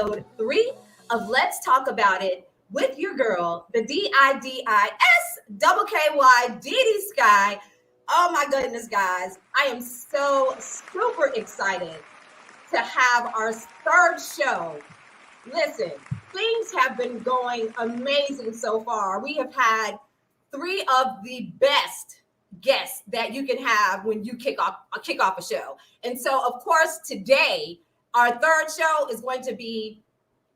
episode 3 of Let's Talk About It with your girl, the DiDi DiDi Skky. Oh my goodness, guys. I am so super excited to have our third show. Listen, things have been going amazing so far. We have had 3 of the best guests that you can have when you kick off a show. And so, of course, today, our third show is going to be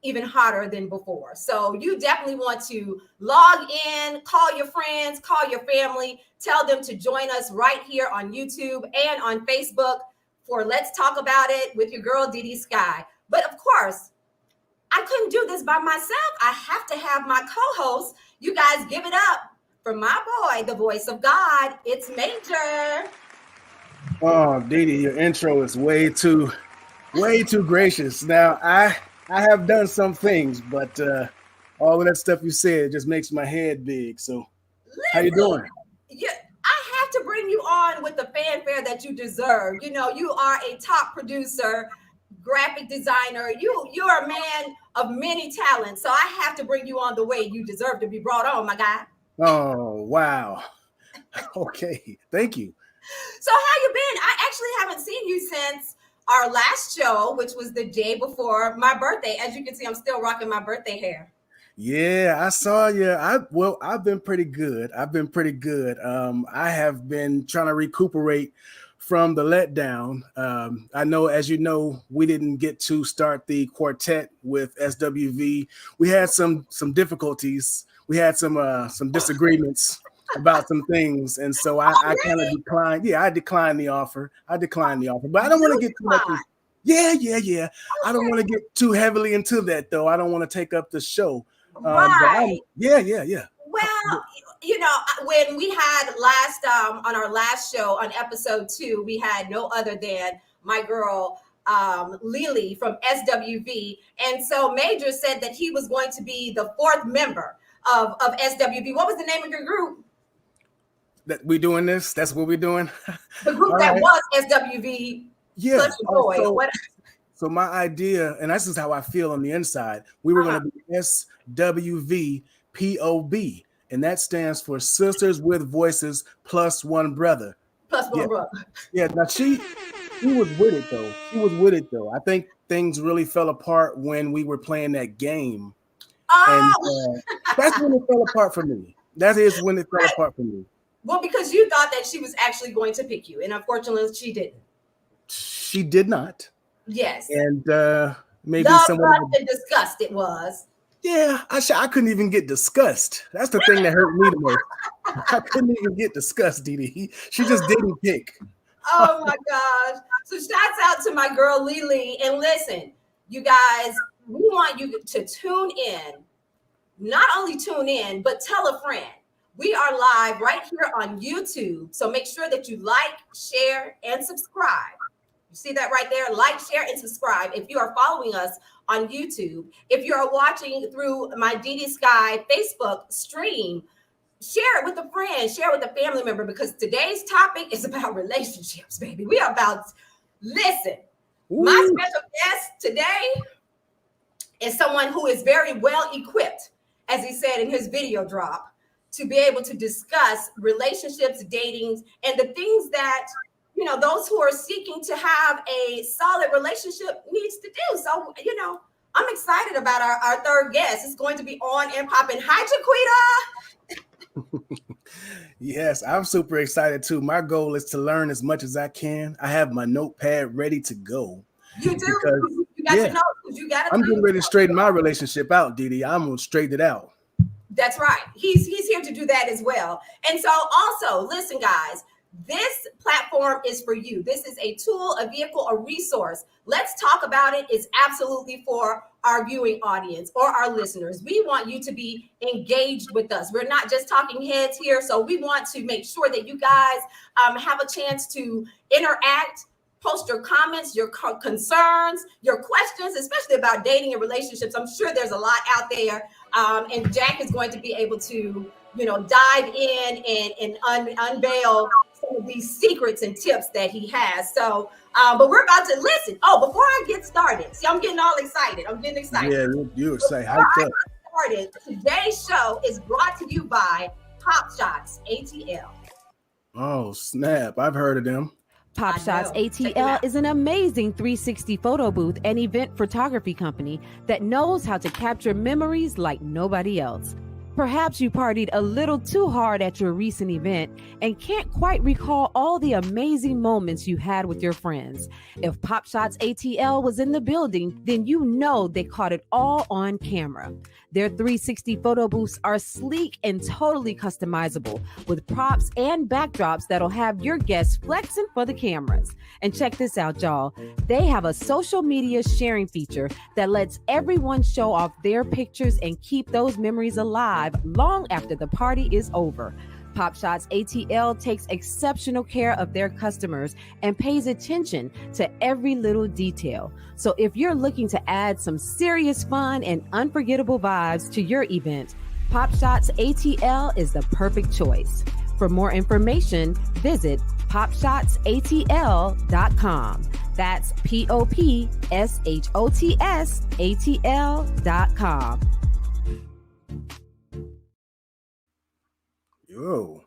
even hotter than before. So you definitely want to log in, call your friends, call your family, tell them to join us right here on YouTube and on Facebook for Let's Talk About It with your girl, DiDi Skky. But of course, I couldn't do this by myself. I have to have my co-host. You guys give it up for my boy, the voice of God. It's Maejor. Oh, DiDi, your intro is way too gracious. Now, I have done some things, but all of that stuff you said just makes my head big. So, how you doing? Yeah, I have to bring you on with the fanfare that you deserve. You know, you are a top producer, graphic designer. You're a man of many talents. So I have to bring you on the way you deserve to be brought on, my guy. Oh, wow. Okay, thank you. So how you been? I actually haven't seen you since our last show, which was the day before my birthday. As you can see, I'm still rocking my birthday hair. Yeah, I saw you. I've been pretty good. I have been trying to recuperate from the letdown. I know, as you know, we didn't get to start the quartet with SWV. We had some difficulties. We had some disagreements about some things, and so I kind of declined. Yeah, I declined the offer. But I don't want to get too much. Yeah. Okay. I don't want to get too heavily into that, though. I don't want to take up the show. Right. Yeah. Well, you know, when we had on our last show on episode 2, we had no other than my girl Lily from SWV, and so Maejor said that he was going to be the 4th member of SWV. What was the name of your group? That we doing this? That's what we're doing. The group that was SWV. Yeah. Boy. So my idea, and this is how I feel on the inside, we were going to be SWVPOB, and that stands for Sisters with Voices Plus One Brother. Brother. Yeah. Now she was with it though. I think things really fell apart when we were playing that game. And that's when it fell apart for me. That is when it fell apart for me. Well, because you thought that she was actually going to pick you, and unfortunately, she didn't. She did not. Yes. And maybe someone and disgust it was. Yeah, I couldn't even get discussed. That's the thing that hurt me the most. I couldn't even get discussed, DiDi. She just didn't pick. Oh my gosh. So shouts out to my girl Lily. And listen, you guys, we want you to tune in. Not only tune in, but tell a friend. We are live right here on YouTube. So make sure that you like, share, and subscribe. You see that right there? Like, share, and subscribe if you are following us on YouTube. If you are watching through my DiDi Skky Facebook stream, share it with a friend, share it with a family member, because today's topic is about relationships, baby. We are listen. Ooh. My special guest today is someone who is very well equipped, as he said in his video drop, to be able to discuss relationships, datings, and the things that, you know, those who are seeking to have a solid relationship needs to do. So, you know, I'm excited about our third guest. It's going to be on and popping. Hi, Jaquita. Yes, I'm super excited too. My goal is to learn as much as I can. I have my notepad ready to go. You do? You got your notes. I'm getting ready to straighten my relationship out, DiDi. I'm going to straighten it out. That's right. He's here to do that as well. And so also, listen, guys, this platform is for you. This is a tool, a vehicle, a resource. Let's Talk About It is absolutely for our viewing audience or our listeners. We want you to be engaged with us. We're not just talking heads here. So we want to make sure that you guys have a chance to interact, post your comments, your concerns, your questions, especially about dating and relationships. I'm sure there's a lot out there. And Jack is going to be able to, you know, dive in and unveil some of of these secrets and tips that he has. So, but we're about to listen. Oh, before I get started, see, I'm getting all excited. I'm getting excited. Yeah, you're excited. Before Hyped I up. get started, today's show is brought to you by PopShots ATL. Oh, snap. I've heard of them. PopShots ATL is an amazing 360 photo booth and event photography company that knows how to capture memories like nobody else. Perhaps you partied a little too hard at your recent event and can't quite recall all the amazing moments you had with your friends. If PopShots ATL was in the building, then you know they caught it all on camera. Their 360 photo booths are sleek and totally customizable with props and backdrops that'll have your guests flexing for the cameras. And check this out, y'all. They have a social media sharing feature that lets everyone show off their pictures and keep those memories alive long after the party is over. PopShots ATL takes exceptional care of their customers and pays attention to every little detail. So if you're looking to add some serious fun and unforgettable vibes to your event, PopShots ATL is the perfect choice. For more information, visit PopShotsATL.com. That's POPSHOTS ATL.com. Yo.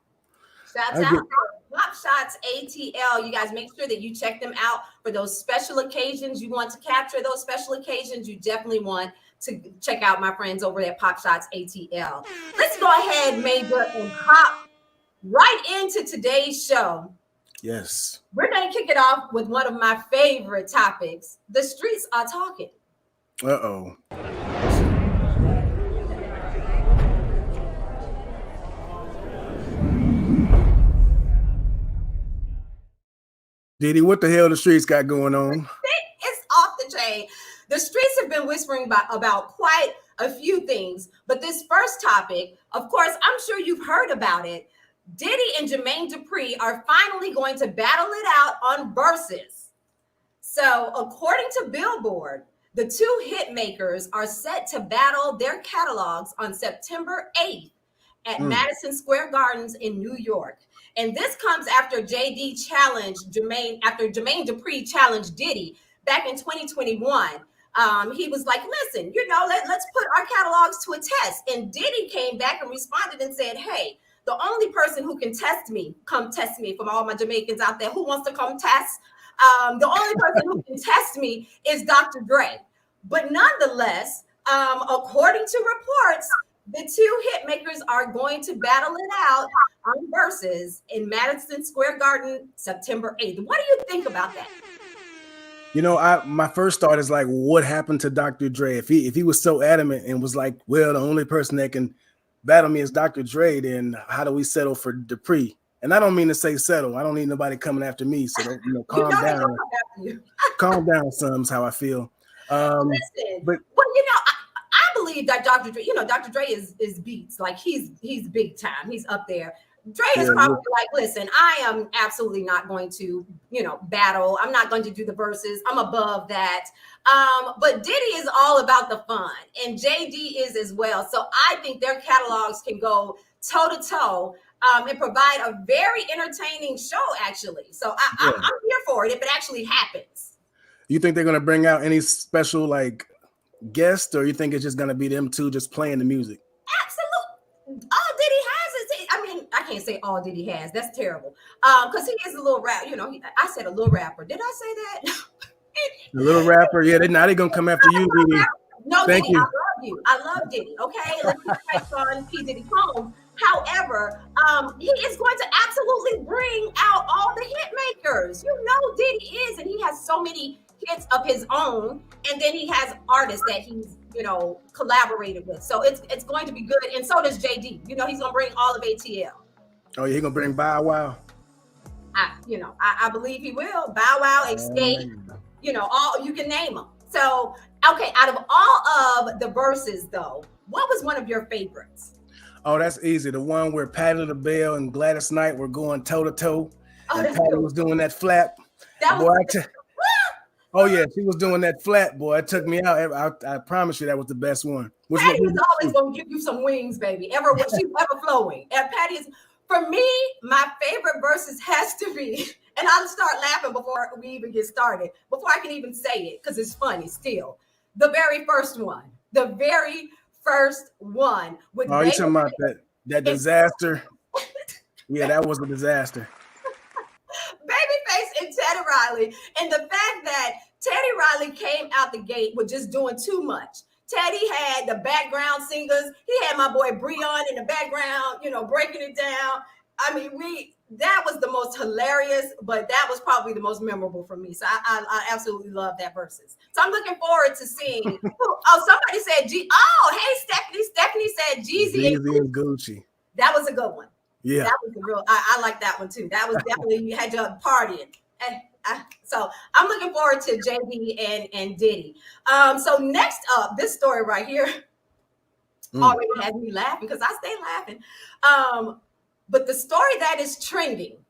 Shouts out to PopShots ATL. You guys make sure that you check them out for those special occasions. You want to capture those special occasions. You definitely want to check out my friends over at PopShots ATL. Let's go ahead, Maejor, and hop right into today's show. Yes. We're going to kick it off with one of my favorite topics. The streets are talking. Uh-oh. DiDi, what the hell the streets got going on? It's off the chain. The streets have been whispering about quite a few things, but this first topic, of course, I'm sure you've heard about it. Diddy and Jermaine Dupri are finally going to battle it out on Versus. So, according to Billboard, the two hit makers are set to battle their catalogs on September 8th at Madison Square Gardens in New York. And this comes after Jermaine Dupri challenged Diddy back in 2021. He was like, listen, let's put our catalogs to a test. And Diddy came back and responded and said, hey, the only person who can come test me from all my Jamaicans out there who wants to come test. The only person who can test me is Dr. Dre. But nonetheless, according to reports, the two hit makers are going to battle it out on Versus in Madison Square Garden, September 8th. What do you think about that? My first thought is like, what happened to Dr. Dre? If he was so adamant and was like, well, the only person that can battle me is Dr. Dre, then how do we settle for Dupri? And I don't mean to say settle. I don't need nobody coming after me. So calm down. Calm down, son, is how I feel. Listen, but I believe that Dr. Dre, Dr. Dre is beats. Like he's big time. He's up there. Dre is probably like, listen, I am absolutely not going to, battle. I'm not going to do the verses. I'm above that. But Diddy is all about the fun, and JD is as well. So I think their catalogs can go toe to toe and provide a very entertaining show, actually. So I'm here for it if it actually happens. You think they're going to bring out any special like guest, or you think it's just going to be them two just playing the music? Absolutely. All Diddy has is, I can't say all Diddy has. That's terrible. Because he is a little rap. I said a little rapper. Did I say that? A little rapper. Yeah, now they're going to come after you, Diddy. No, Thank Diddy, you. I love you. I love Diddy. Okay, let's get on P. Diddy Combs. However, he is going to absolutely bring out all the hit makers. Diddy is, and he has so many hits of his own, and then he has artists that he's collaborated with. So it's going to be good, and so does JD. He's going to bring all of ATL. Oh, yeah, he's going to bring Bow Wow. I believe he will. Bow Wow, Escape. All you can name them. So, okay, out of all of the verses, though, what was one of your favorites? Oh, that's easy. The one where Patti LaBelle and Gladys Knight were going toe to toe, and Patti was doing that flap. Oh yeah, she was doing that flat, boy. It took me out. I promise you that was the best one. Patty is always going to give you some wings, baby. She's ever flowing. And Patty is For me, my favorite verses has to be, and I'll start laughing before we even get started, before I can even say it, because it's funny still. The very first one. The very first one with Oh, you talking about that disaster? Yeah, that was a disaster. Babyface and Teddy Riley. And the fact that Teddy Riley came out the gate with just doing too much. Teddy had the background singers. He had my boy Breon in the background, breaking it down. I mean, that was the most hilarious, but that was probably the most memorable for me. So I absolutely love that versus. So I'm looking forward to seeing. Somebody said hey, Stephanie. Stephanie said Jeezy and Gucci. That was a good one. Yeah, that was a real. I like that one too. That was definitely, you had to partying. So I'm looking forward to JB and Diddy. So next up, this story right here already had me laughing because I stay laughing. But the story that is trending: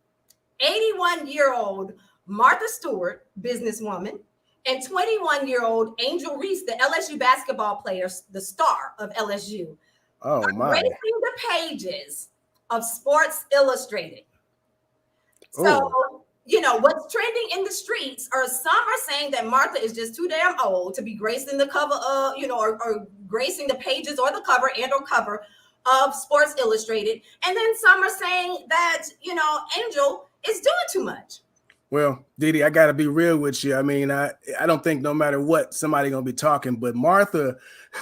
81-year-old Martha Stewart, businesswoman, and 21-year-old Angel Reese, the LSU basketball player, the star of LSU, are gracing the pages of Sports Illustrated. So, what's trending in the streets are some are saying that Martha is just too damn old to be gracing the cover of, or gracing the pages or the cover or cover of Sports Illustrated. And then some are saying that, Angel is doing too much. Well, DiDi, I got to be real with you. I mean, I don't think no matter what, somebody going to be talking, but Martha,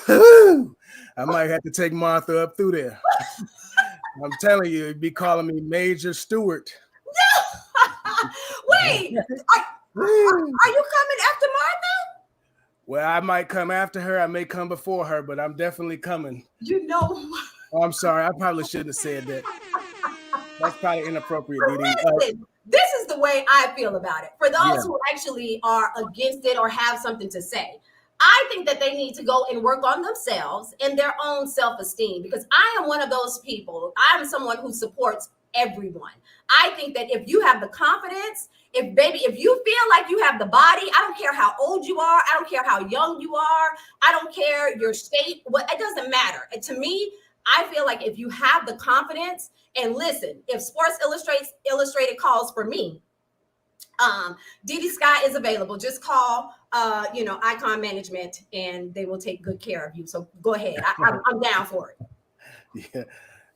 I might have to take Martha up through there. I'm telling you, you'd be calling me Maejor Stewart. Wait, are you coming after Martha? Well, I might come after her. I may come before her, but I'm definitely coming. Oh, I'm sorry. I probably shouldn't have said that. That's probably inappropriate, DiDi. This is the way I feel about it. For those who actually are against it or have something to say, I think that they need to go and work on themselves and their own self-esteem, because I am one of those people. I am someone who supports everyone. I think that if you have the confidence, if you feel like you have the body, I don't care how old you are, I don't care how young you are, I don't care your state, it doesn't matter. And to me, I feel like if you have the confidence, and listen, if Sports Illustrated calls for me, DiDi Skky is available. Just call, Icon Management, and they will take good care of you. So go ahead. I'm down for it. Yeah.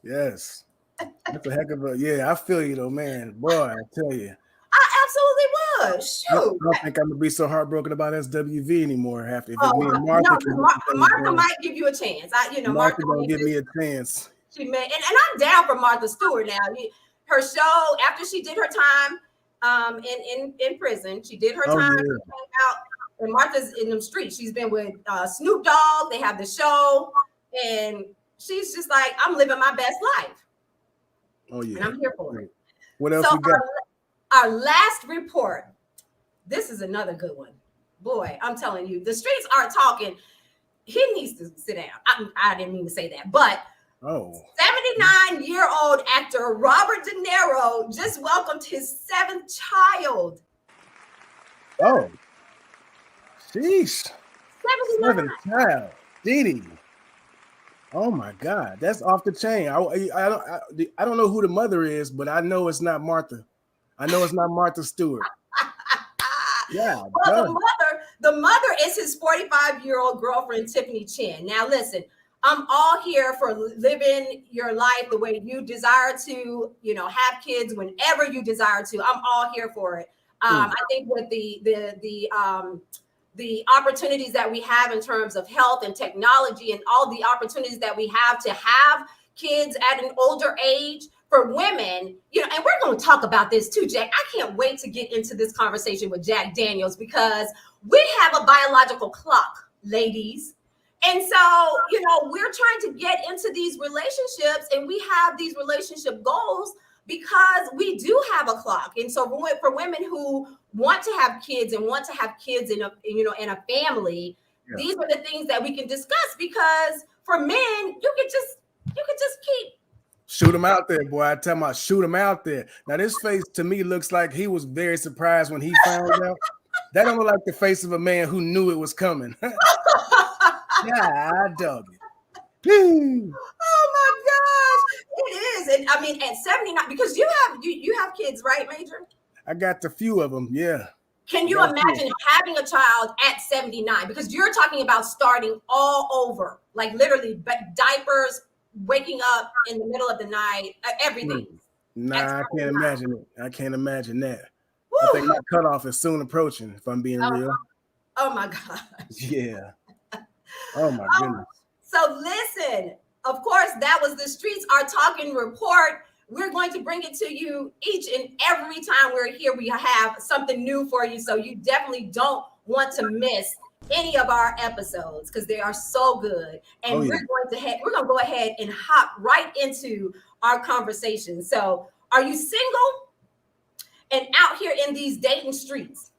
Yes. That's a heck of a, I feel you though, man. Boy, I tell you. I absolutely was. Shoot. I don't think I'm gonna be so heartbroken about SWV anymore. After if me and Martha, Martha might give you a chance. Martha don't give me a chance. She may, and I'm down for Martha Stewart now. Her show, after she did her time in prison, she did her time. She came out, and Martha's in them streets. She's been with Snoop Dogg. They have the show, and she's just like, I'm living my best life. Oh yeah, and I'm here for it. What else we got? Our last report. This is another good one. Boy, I'm telling you, the streets are talking. He needs to sit down. I didn't mean to say that, but 79-year-old actor Robert De Niro just welcomed his 7th child. Oh, sheesh. 7th child. DiDi. Oh my God, that's off the chain. I don't know who the mother is, but I know it's not Martha. I know it's not Martha Stewart. Yeah. Well, the mother is his 45-year-old girlfriend, Tiffany Chen. Now, listen, I'm all here for living your life the way you desire to, have kids whenever you desire to. I'm all here for it. I think with the opportunities that we have in terms of health and technology and all the opportunities that we have to have kids at an older age for women, and we're going to talk about this too, Jack. I can't wait to get into this conversation with Jack Daniels, because we have a biological clock, ladies. And so, we're trying to get into these relationships, and we have these relationship goals because we do have a clock. And so for women who want to have kids and want to have kids in a family, these are the things that we can discuss, because for men, you could just keep shoot him out there, boy. I tell my shoot him out there. Now this face to me looks like he was very surprised when he found out. That don't look like the face of a man who knew it was coming. Yeah, dog it. Oh my gosh, it is. is. And I mean, at 79, because you have kids, right, Maejor? I got a few of them. Yeah. Can you imagine having a child at 79? Because you're talking about starting all over, like literally diapers, waking up in the middle of the night, everything. Nah, I can't imagine it. I can't imagine that. Woo. I think my cutoff is soon approaching, if I'm being real. Oh my God. Yeah. Oh my goodness. So listen, of course, that was the Streets Are Talking report. We're going to bring it to you each and every time we're here. We have something new for you. So you definitely don't want to miss any of our episodes because they are so good. And we're going to go ahead and hop right into our conversation. So are you single and out here in these dating streets?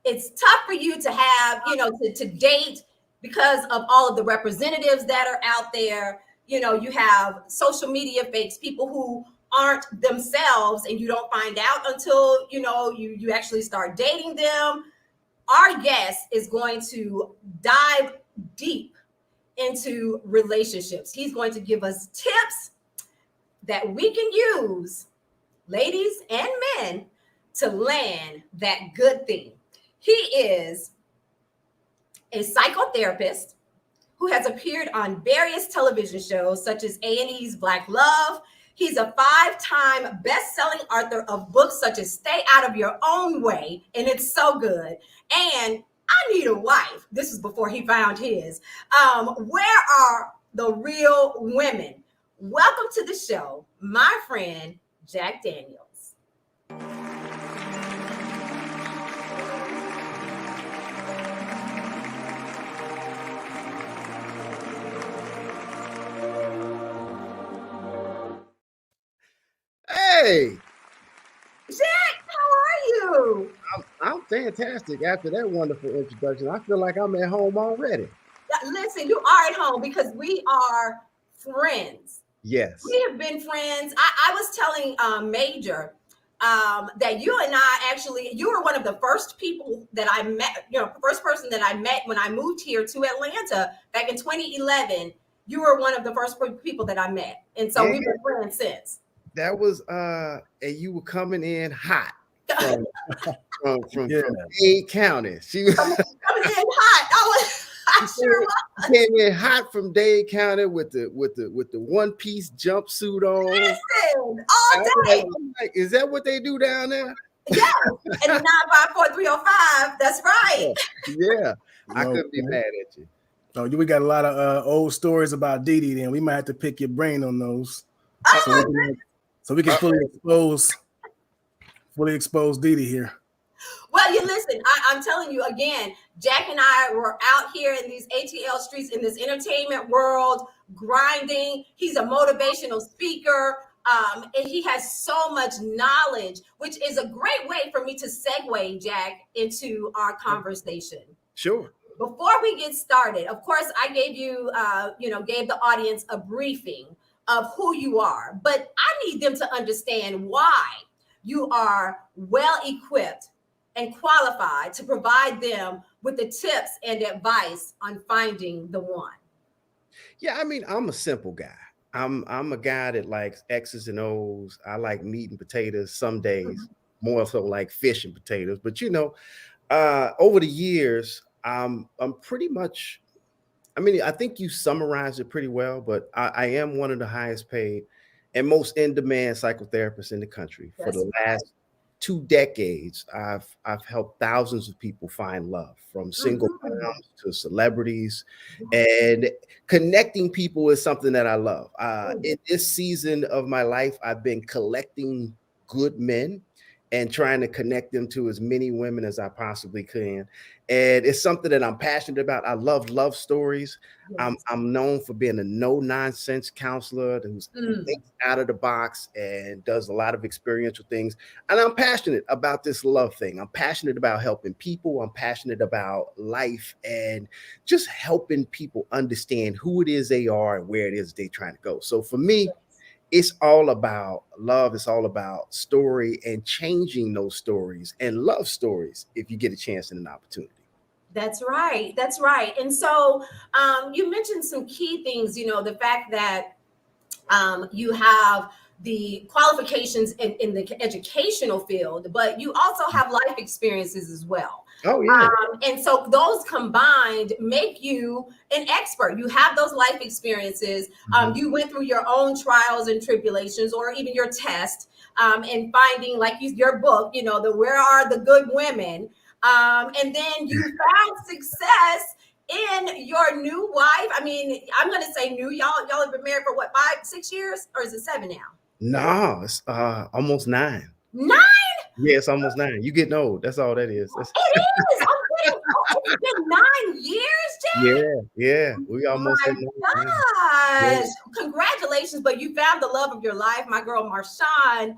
It's tough for you to have, to date because of all of the representatives that are out there. You have social media fakes, people who aren't themselves, and you don't find out until, you actually start dating them. Our guest is going to dive deep into relationships. He's going to give us tips that we can use, ladies and men, to land that good thing. He is a psychotherapist who has appeared on various television shows such as A&E's Black Love. He's a 5-time best-selling author of books such as Stay Out of Your Own Way, and it's so good. And I Need a Wife. This is before he found his. Where are the real women? Welcome to the show, my friend, Jack Daniels. Hey, Jack, how are you? I'm fantastic. After that wonderful introduction, I feel like I'm at home already. Listen, you are at home because we are friends. Yes. We have been friends. I was telling Maejor that you and I you were one of the first people that I met, first person that I met when I moved here to Atlanta back in 2011. You were one of the first people that I met. And so we've been friends since. That was and you were coming in hot from Dade County. She was coming in hot. I sure was. Came in hot from Dade County with the one-piece jumpsuit on. Listen, all day. Like, is that what they do down there? Yeah, and 954-305. That's right. Yeah. I couldn't be mad at you. Oh, we got a lot of old stories about DiDi. Then we might have to pick your brain on those. So we can fully expose DiDi here. Well, you listen, I'm telling you again, Jack and I were out here in these ATL streets in this entertainment world, grinding. He's a motivational speaker. And he has so much knowledge, which is a great way for me to segue, Jack, into our conversation. Sure. Before we get started, of course, I gave you, gave the audience a briefing of who you are, but I need them to understand why you are well equipped and qualified to provide them with the tips and advice on finding the one. Yeah, I mean, I'm a simple guy. I'm a guy that likes X's and O's. I like meat and potatoes some days, more so like fish and potatoes. But over the years, I'm pretty much, I think you summarized it pretty well, but I am one of the highest paid and most in-demand psychotherapists in the country. For the last 2 decades, I've helped thousands of people find love, from single moms to celebrities, and connecting people is something that I love. In this season of my life, I've been collecting good men and trying to connect them to as many women as I possibly can. And it's something that I'm passionate about. I love love stories. Yes. I'm known for being a no-nonsense counselor who's thinks out of the box and does a lot of experiential things. And I'm passionate about this love thing. I'm passionate about helping people. I'm passionate about life and just helping people understand who it is they are and where it is they're trying to go. So for me, it's all about love. It's all about story and changing those stories and love stories if you get a chance and an opportunity. That's right. That's right. And so you mentioned some key things, the fact that You have the qualifications in the educational field, but you also have life experiences as well. Oh yeah. And so those combined make you an expert. You have those life experiences. You went through your own trials and tribulations, or even your test, and finding, like your book, the Where Are the Good Women? And then you found success in your new wife. I mean, I'm going to say new. Y'all have been married for what, 5-6 years, or is it 7 now? No, it's almost 9. 9? Yeah, it's almost 9. You getting old. That's all that is. It is. I'm getting old. It's been 9 years, Jack. Yeah. We almost My at 9. gosh. Yeah. Congratulations. But you found the love of your life, my girl Marshawn.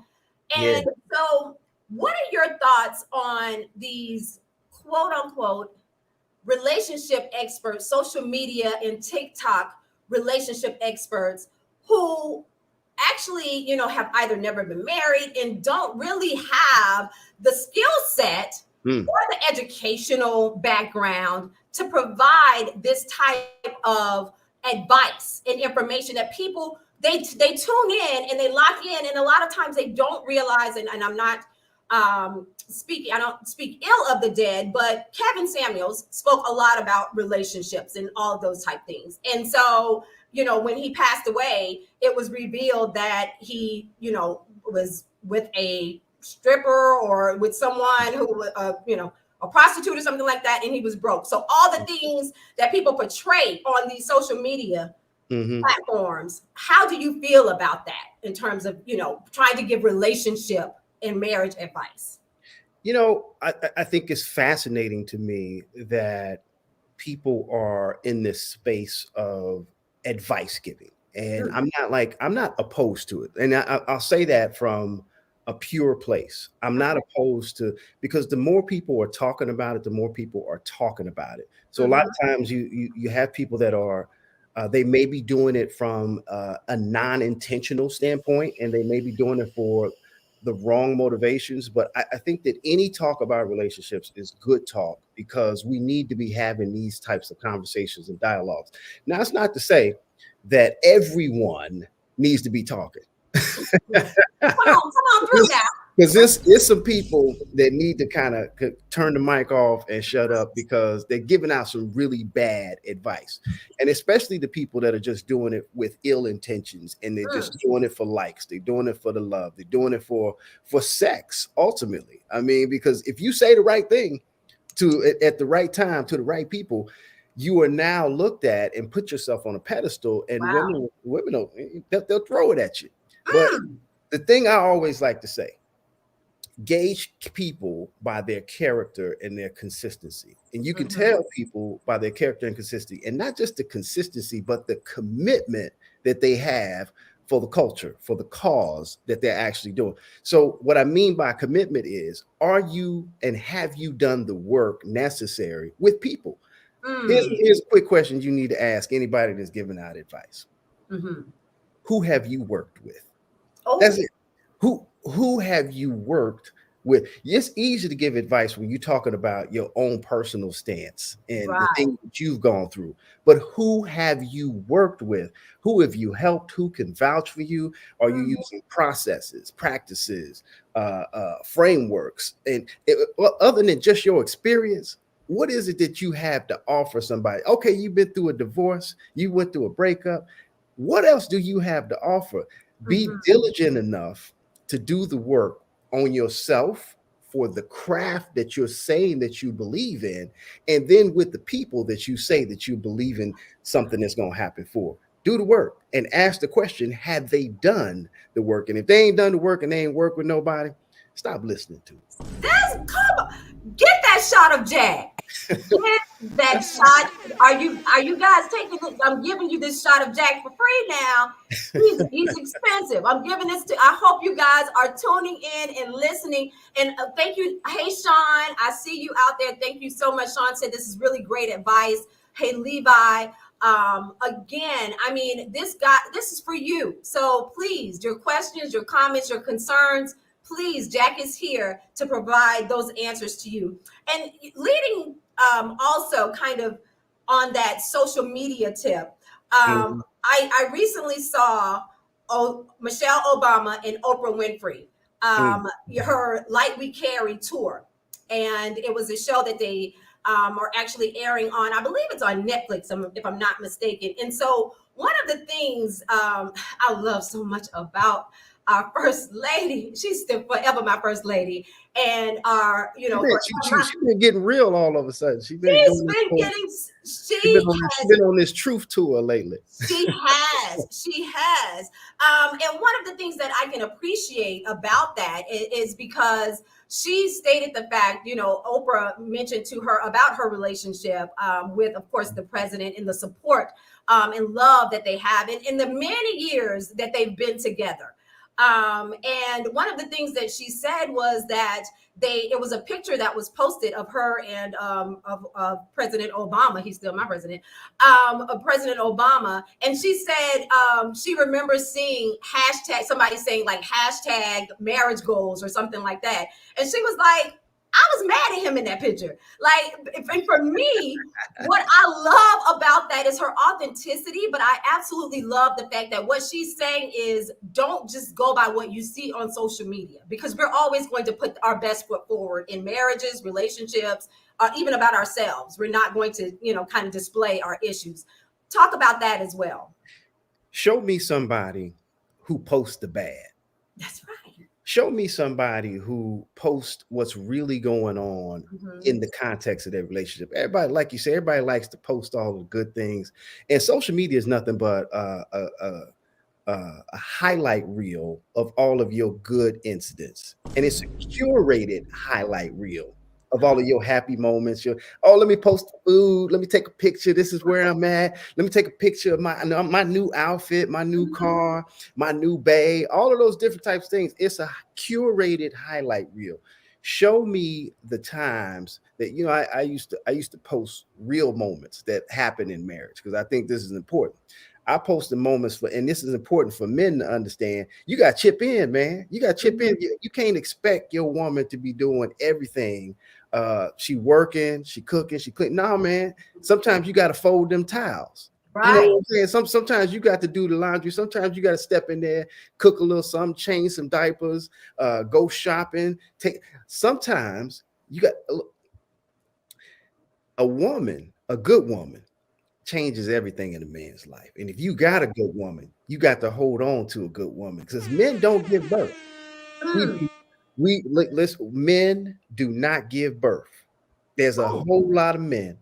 And so what are your thoughts on these quote unquote relationship experts, social media and TikTok relationship experts who actually, have either never been married and don't really have the skill set or the educational background to provide this type of advice and information that people, they tune in and they lock in, and a lot of times they don't realize, and I'm not I don't speak ill of the dead, but Kevin Samuels spoke a lot about relationships and all of those type things. And so, when he passed away, it was revealed that he, was with a stripper or with someone who, a prostitute or something like that, and he was broke. So all the things that people portray on these social media platforms, how do you feel about that in terms of, trying to give relationship and marriage advice? I think it's fascinating to me that people are in this space of advice giving, and I'm not opposed to it, and I'll say that from a pure place. I'm not opposed to, because the more people are talking about it, the more people are talking about it. So a lot of times you have people that are they may be doing it from a non-intentional standpoint, and they may be doing it for the wrong motivations. But I think that any talk about relationships is good talk, because we need to be having these types of conversations and dialogues. Now, it's not to say that everyone needs to be talking. Come on through that. Because there's some people that need to kind of turn the mic off and shut up, because they're giving out some really bad advice. And especially the people that are just doing it with ill intentions, and they're just doing it for likes. They're doing it for the love. They're doing it for sex, ultimately. I mean, because if you say the right thing at the right time to the right people, you are now looked at and put yourself on a pedestal, and women they'll throw it at you. But the thing I always like to say, gauge people by their character and their consistency. And you can tell people by their character and consistency, and not just the consistency, but the commitment that they have for the culture, for the cause that they're actually doing. So what I mean by commitment is, are you and have you done the work necessary with people? Here's a quick question you need to ask anybody that's giving out advice. Who have you worked with? That's it. Who have you worked with? It's easy to give advice when you're talking about your own personal stance and the things that you've gone through. But who have you worked with? Who have you helped? Who can vouch for you? Are you using processes, practices, frameworks? And other than just your experience, what is it that you have to offer somebody? Okay, you've been through a divorce, you went through a breakup. What else do you have to offer? Be diligent enough to do the work on yourself for the craft that you're saying that you believe in, and then with the people that you say that you believe in something that's going to happen for. Do the work and ask the question, have they done the work? And if they ain't done the work and they ain't work with nobody, stop listening to it. Get that shot of Jack. Get that shot. Are you guys taking this? I'm giving you this shot of Jack for free now. He's expensive. I'm giving this to. I hope you guys are tuning in and listening. And thank you. Hey, Sean, I see you out there. Thank you so much. Sean said this is really great advice. Hey, Levi. Again, I mean, this is for you. So please, your questions, your comments, your concerns, please, Jack is here to provide those answers to you. And leading also kind of on that social media tip, I recently saw Michelle Obama and Oprah Winfrey, her Light We Carry tour. And it was a show that they are actually airing on, I believe it's on Netflix, if I'm not mistaken. And so one of the things I love so much about our first lady, she's still forever my first lady, and our, she's been getting real all of a sudden. She's been on this truth tour lately. She has. And one of the things that I can appreciate about that is because she stated the fact, Oprah mentioned to her about her relationship with, of course, the president, and the support and love that they have in the many years that they've been together. And one of the things that she said was that it was a picture that was posted of her and of President Obama. He's still my president, of President Obama. And she said she remembers seeing somebody saying like hashtag marriage goals or something like that. And she was like, I was mad at him in that picture. And for me, what I love about that is her authenticity, but I absolutely love the fact that what she's saying is don't just go by what you see on social media, because we're always going to put our best foot forward in marriages, relationships, even about ourselves. We're not going to, kind of display our issues. Talk about that as well. Show me somebody who posts the bad. That's right. Show me somebody who posts what's really going on in the context of their relationship. Everybody, like you said, everybody likes to post all the good things. And social media is nothing but a highlight reel of all of your good incidents. And it's a curated highlight reel of all of your happy moments. Let me post food. Let me take a picture. This is where I'm at. Let me take a picture of my new outfit, my new car, my new bae, all of those different types of things. It's a curated highlight reel. Show me the times that, I used to post real moments that happen in marriage, because I think this is important. I post the moments and this is important for men to understand. You got to chip in, man. You got to chip in. You can't expect your woman to be doing everything. She working, she cooking, she cleaning. No, man. Sometimes you got to fold them towels. Right. You know what I'm saying? Sometimes you got to do the laundry. Sometimes you got to step in there, cook a little something, change some diapers, go shopping. Sometimes you got a woman, a good woman, changes everything in a man's life. And if you got a good woman, you got to hold on to a good woman, because men don't give birth. Men do not give birth. There's a whole lot of men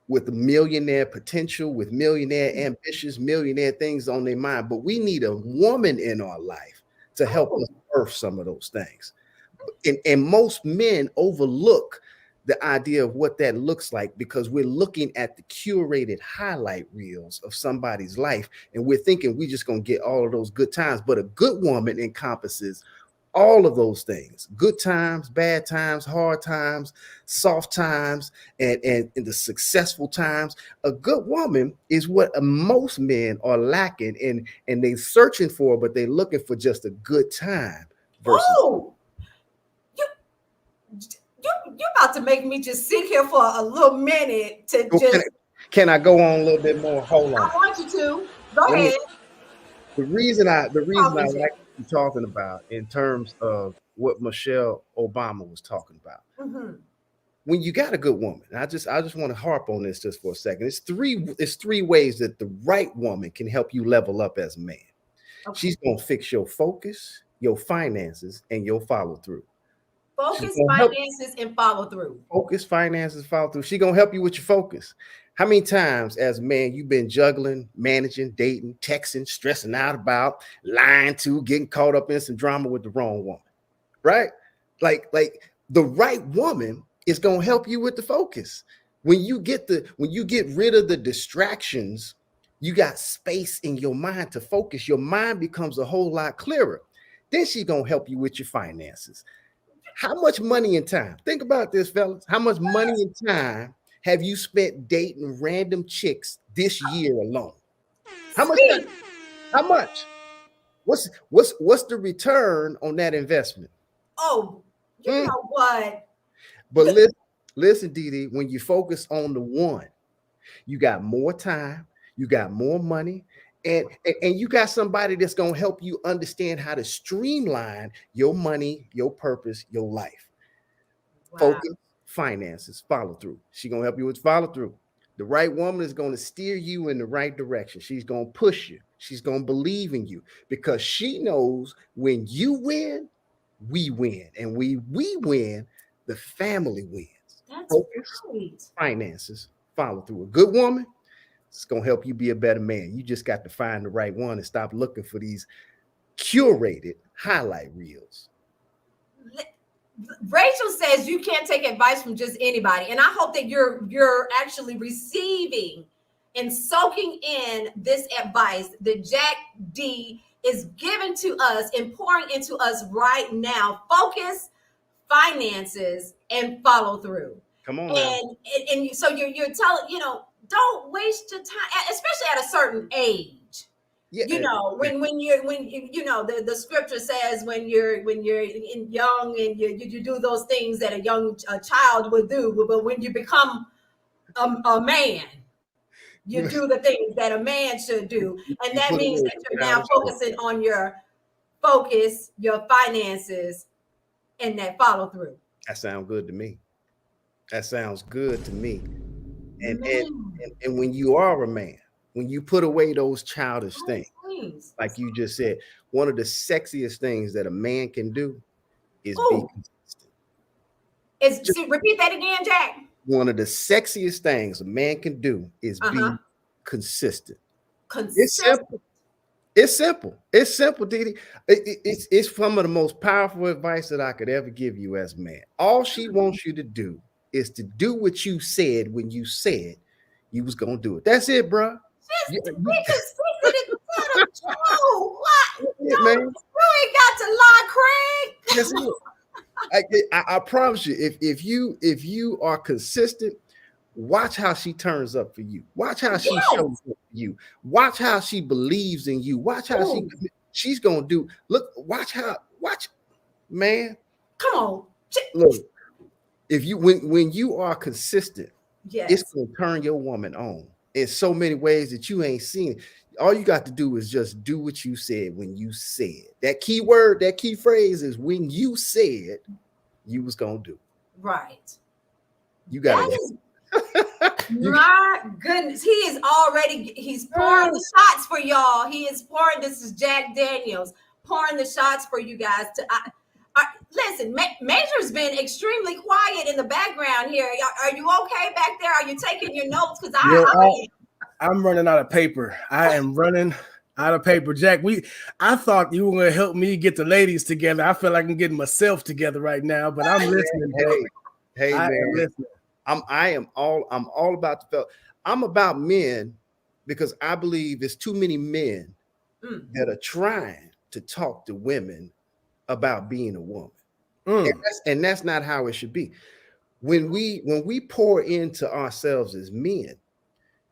with millionaire potential, with millionaire ambitions, millionaire things on their mind, but we need a woman in our life to help us birth some of those things. And most men overlook the idea of what that looks like, because we're looking at the curated highlight reels of somebody's life, and we're thinking we're just going to get all of those good times. But a good woman encompasses all of those things: good times, bad times, hard times, soft times, and the successful times. A good woman is what most men are lacking in, and they're searching for, but they're looking for just a good time. You're about to make me just sit here for a little minute to Can I go on a little bit more? Hold on. I want you to. Go ahead. The reason I like you talking about in terms of what Michelle Obama was talking about. When you got a good woman, I just want to harp on this just for a second. It's three ways that the right woman can help you level up as a man. Okay. She's gonna fix your focus, your finances, and your follow through. Focus, finances, and follow through. Focus, finances, follow through. She's gonna help you with your focus. How many times as a man you've been juggling, managing, dating, texting, stressing out about, lying to, getting caught up in some drama with the wrong woman, right? Like the right woman is gonna help you with the focus. When you get rid of the distractions, you got space in your mind to focus. Your mind becomes a whole lot clearer. Then she's gonna help you with your finances. How much money and time? Think about this, fellas. How much money and time have you spent dating random chicks this year alone? How much? How much? What's the return on that investment? Oh, you know what? But listen, DiDi, when you focus on the one, you got more time, you got more money, And you got somebody that's going to help you understand how to streamline your money, your purpose, your life. Wow. Focus, finances, follow through. She's going to help you with follow through. The right woman is going to steer you in the right direction. She's going to push you. She's going to believe in you because she knows when you win, we win. And we win, the family wins. That's Focus, right. finances, follow through. A good woman, it's going to help you be a better man. You just got to find the right one and stop looking for these curated highlight reels. Rachel says you can't take advice from just anybody. And I hope that you're actually receiving and soaking in this advice that Jack D is giving to us and pouring into us right now. Focus, finances, and follow through. Come on now. And so you're telling, don't waste your time, especially at a certain age. Yeah, When the scripture says when you're young and you do those things that a child would do, but when you become a man, you do the things that a man should do, and that means that you're now focusing on your focus, your finances, and that follow through. That sounds good to me. That sounds good to me. And when you are a man, when you put away those childish things, like you just said, one of the sexiest things that a man can do is be consistent. Repeat that again, Jack. One of the sexiest things a man can do is be consistent. Consistent. It's simple. It's simple, DiDi. It's some of the most powerful advice that I could ever give you as a man. All she wants you to do is to do what you said when you said you was gonna do it. That's it, bro. You ain't got to lie, Craig. That's it. I promise you, if you are consistent, watch how she turns up for you. Watch how she shows up for you. Watch how she believes in you. Watch how she's gonna do. Look, watch, man. Come on. Look, if you when you are consistent, yes, it's gonna turn your woman on in so many ways that you ain't seen. All you got to do is just do what you said when you said. That key word, that key phrase is when you said you was gonna do. Right. You got it. My goodness, he's pouring the shots for y'all. He is pouring. This is Jack Daniels pouring the shots for you guys. Listen, Maejor's been extremely quiet in the background here. Are you okay back there? Are you taking your notes? Because I'm running out of paper. I am running out of paper. Jack, I thought you were going to help me get the ladies together. I feel like I'm getting myself together right now, but I'm listening. Hey, man. I'm all about the. I'm about men because I believe there's too many men that are trying to talk to women about being a woman. And that's not how it should be. When we pour into ourselves as men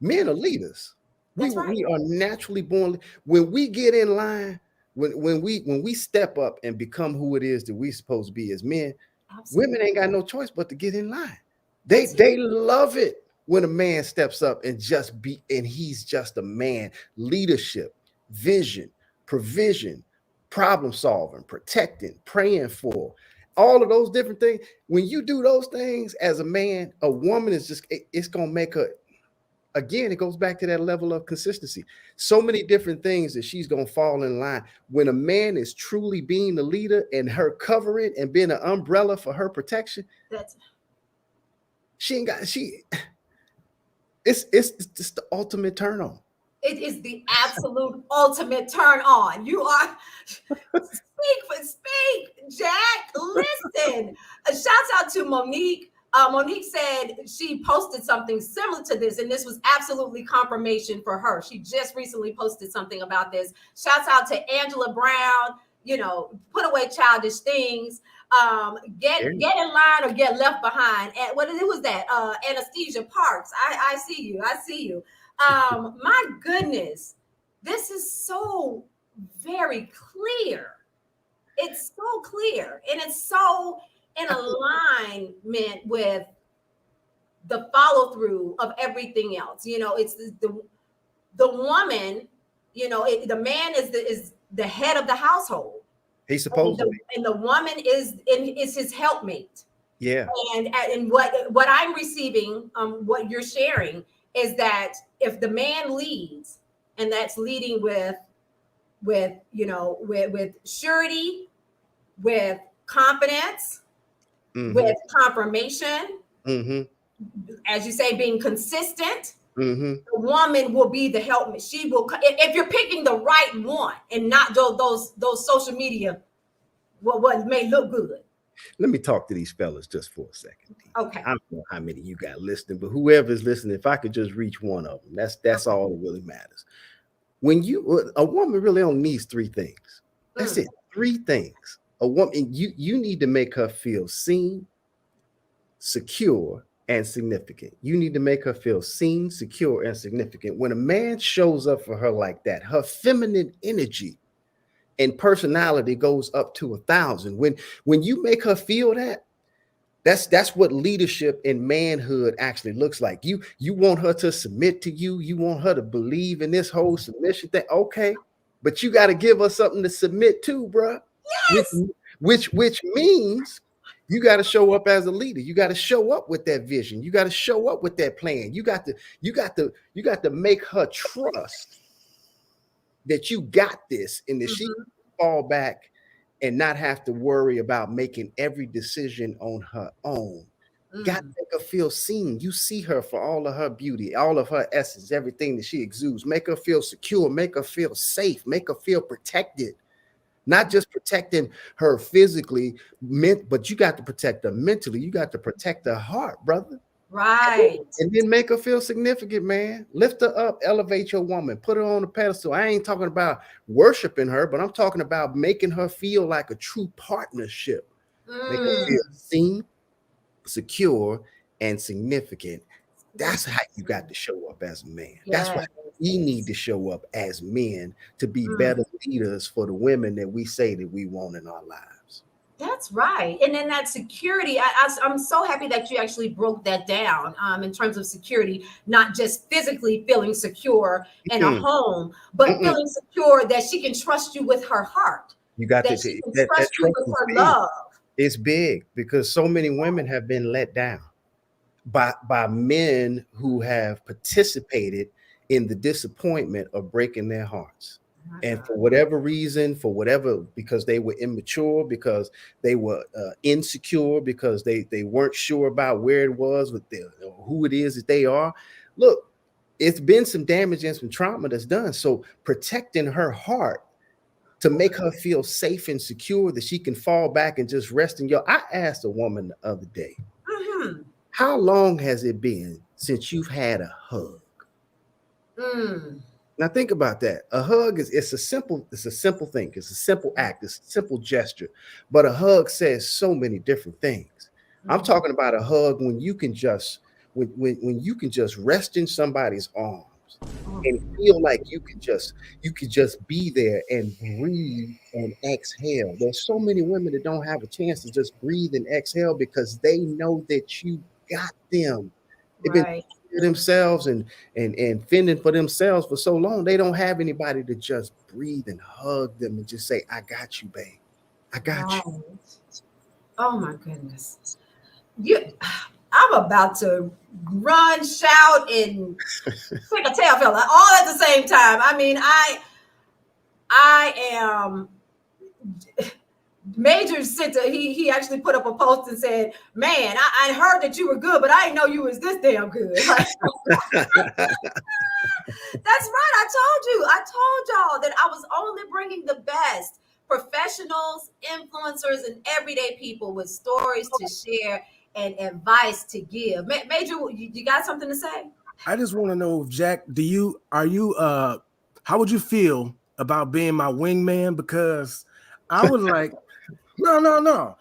are leaders. We are naturally born. When we get in line, when we step up and become who it is that we're supposed to be as men, women ain't got no choice but to get in line. They love it when a man steps up and he's just a man. Leadership, vision, provision, problem solving, protecting, praying for, all of those different things. When you do those things as a man, a woman is it's going to make her, again, it goes back to that level of consistency. So many different things that she's going to fall in line. When a man is truly being the leader and her covering and being an umbrella for her protection, it's just the ultimate turn on. It is the absolute ultimate turn on. You are speak, Jack. Listen. Shouts out to Monique. Monique said she posted something similar to this, and this was absolutely confirmation for her. She just recently posted something about this. Shouts out to Angela Brown. Put away childish things. Get in line or get left behind. And who was that? Anastasia Parks. I see you. My goodness, this is so very clear. It's so clear, and it's so in alignment with the follow through of everything else. It's the woman You know, the man is the head of the household. He's supposed to be. And the woman is his helpmate. Yeah. And what I'm receiving, what you're sharing is that if the man leads, and that's leading with surety, with confidence, with confirmation, as you say, being consistent, the woman will be the helpmate. She will, if you're picking the right one and not those social media, what may look good. Let me talk to these fellas just for a second. Okay. I don't know how many you got listening, but whoever's listening, if I could just reach one of them, that's all that really matters. When a woman really only needs three things. That's it. Three things. A woman, you need to make her feel seen, secure, and significant. You need to make her feel seen, secure, and significant. When a man shows up for her like that, her feminine energy and personality goes up to 1,000. When you make her feel that, that's what leadership and manhood actually looks like. You want her to submit to you. You want her to believe in this whole submission thing. Okay, but you got to give her something to submit to, bro. Yes. Which means you got to show up as a leader. You got to show up with that vision. You got to show up with that plan. You got to make her trust that you got this, and that she can fall back and not have to worry about making every decision on her own. Got to make her feel seen. You see her for all of her beauty, all of her essence, everything that she exudes. Make her feel secure, make her feel safe, make her feel protected. Not just protecting her physically, but you got to protect her mentally. You got to protect her heart, brother. Right. And then make her feel significant, man. Lift her up, elevate your woman, put her on a pedestal. I ain't talking about worshiping her, but I'm talking about making her feel like a true partnership. Make her feel seen, secure, and significant. That's how you got to show up as a man. Yes. That's why we need to show up as men to be better leaders for the women that we say that we want in our lives. That's right. And then that security, I'm so happy that you actually broke that down in terms of security, not just physically feeling secure in a home, but feeling secure that she can trust you with her heart. You got that she can trust you with her love. It's big because so many women have been let down by men who have participated in the disappointment of breaking their hearts. And for whatever reason, because they were immature, because they were insecure, because they weren't sure about where it was with who it is that they are. Look, it's been some damage and some trauma that's done. So protecting her heart to make her feel safe and secure that she can fall back and just rest in your. I asked a woman the other day, how long has it been since you've had a hug? Now think about that. A hug it's a simple thing. It's a simple act. It's a simple gesture. But a hug says so many different things. I'm talking about a hug when you can just when you can just rest in somebody's arms and feel like you can just be there and breathe and exhale. There's so many women that don't have a chance to just breathe and exhale because they know that you got them. They've been themselves and fending for themselves for so long, they don't have anybody to just breathe and hug them and just say, I got you, babe. I got you. Oh my goodness. I'm about to run, shout, and take a tail fella all at the same time. I mean, I am. Maejor sent he actually put up a post and said, man, I heard that you were good, but I didn't know you was this damn good. That's right. I told y'all that I was only bringing the best professionals, influencers, and everyday people with stories to share and advice to give. Maejor, you got something to say? I just want to know, Jack, how would you feel about being my wingman? Because I was like, no.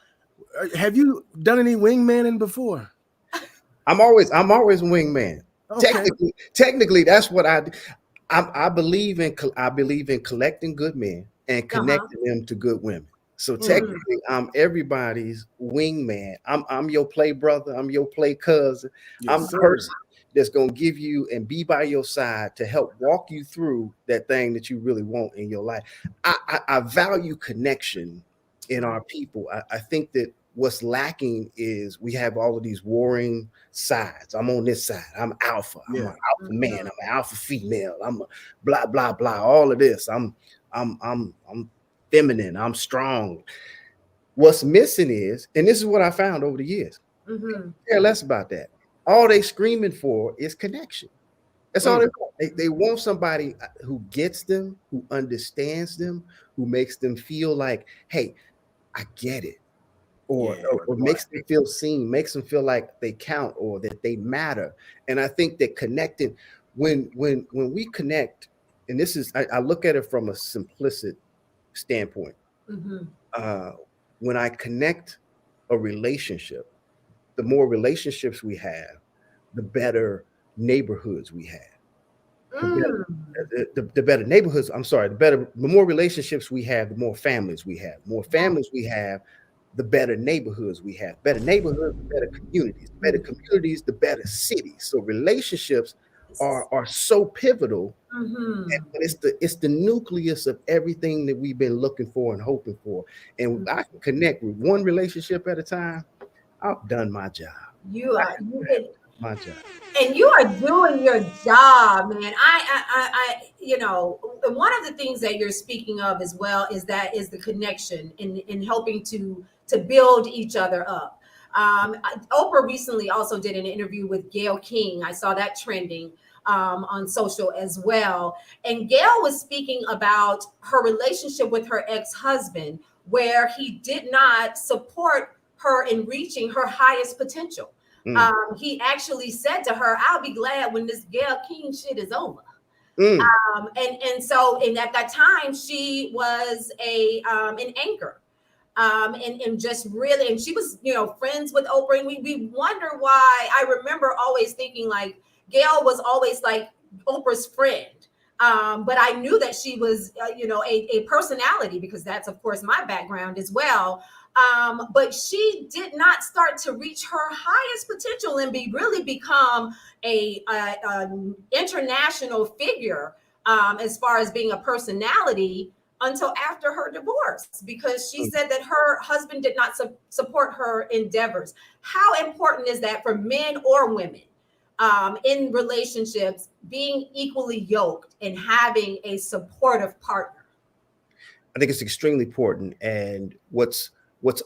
Have you done any wingmaning before? I'm always a wingman. Okay. Technically, that's what I do. I believe in collecting good men and connecting them to good women. So technically, I'm everybody's wingman. I'm your play brother. I'm your play cousin. I'm the person that's going to give you and be by your side to help walk you through that thing that you really want in your life. I value connection in our people. I think that what's lacking is we have all of these warring sides. I'm on this side. I'm alpha. I'm an alpha man. I'm an alpha female. I'm a blah blah blah. All of this. I'm feminine. I'm strong. What's missing is, and this is what I found over the years. Care less about that. All they screaming for is connection. That's all they want. They want somebody who gets them, who understands them, who makes them feel like, hey, I get it. Or makes them feel seen, makes them feel like they count or that they matter. And I think that connecting, when we connect, and this is, I look at it from a simplistic standpoint. When I connect a relationship, the more relationships we have, the better neighborhoods we have. The better neighborhoods, the more relationships we have, the more families we have. More families we have, the better neighborhoods we have. Better neighborhoods, the better communities. Better communities, the better cities. So relationships are so pivotal. And it's the nucleus of everything that we've been looking for and hoping for. And I can connect with one relationship at a time. I've done my job. My job. And you are doing your job, man. I you know, one of the things that you're speaking of as well is the connection in helping to build each other up. Oprah recently also did an interview with Gayle King. I saw that trending on social as well. And Gayle was speaking about her relationship with her ex-husband, where he did not support her in reaching her highest potential. He actually said to her, "I'll be glad when this Gayle King shit is over." And at that time, she was an anchor. And just really, and she was, you know, friends with Oprah. And we wonder why. I remember always thinking like Gayle was always like Oprah's friend. But I knew that she was, you know, a personality, because that's, of course, my background as well. But she did not start to reach her highest potential and really become an international figure as far as being a personality until after her divorce, because she said that her husband did not support her endeavors. How important is that for men or women in relationships, being equally yoked and having a supportive partner? I think it's extremely important. And what's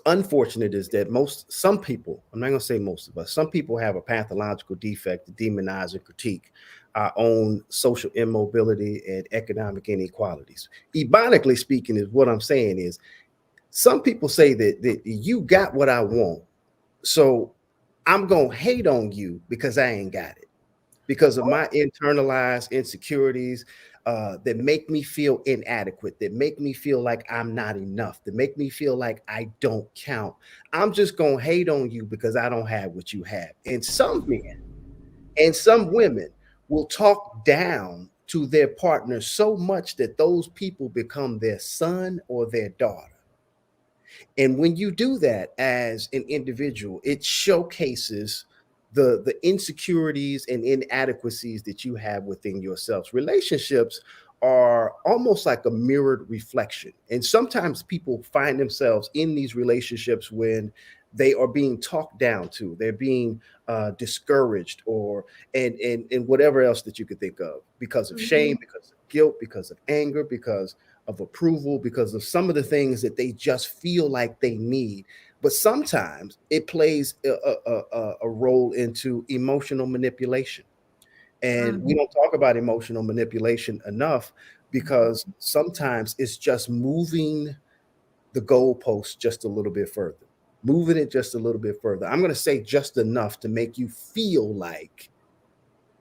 unfortunate is that some people, I'm not going to say most of us, some people have a pathological defect to demonize and critique our own social immobility and economic inequalities. Ebonically speaking, is what I'm saying is, some people say that you got what I want, so I'm going to hate on you because I ain't got it, because of my internalized insecurities that make me feel inadequate, that make me feel like I'm not enough, that make me feel like I don't count. I'm just going to hate on you because I don't have what you have. And some men and some women will talk down to their partner so much that those people become their son or their daughter. And when you do that as an individual, it showcases the insecurities and inadequacies that you have within yourselves. Relationships are almost like a mirrored reflection. And sometimes people find themselves in these relationships when they are being talked down to, they're being discouraged, and whatever else that you could think of, because of shame, because of guilt, because of anger, because of approval, because of some of the things that they just feel like they need. But sometimes it plays a role into emotional manipulation. And we don't talk about emotional manipulation enough, because sometimes it's just moving the goalpost just a little bit further, moving it just a little bit further. I'm going to say just enough to make you feel like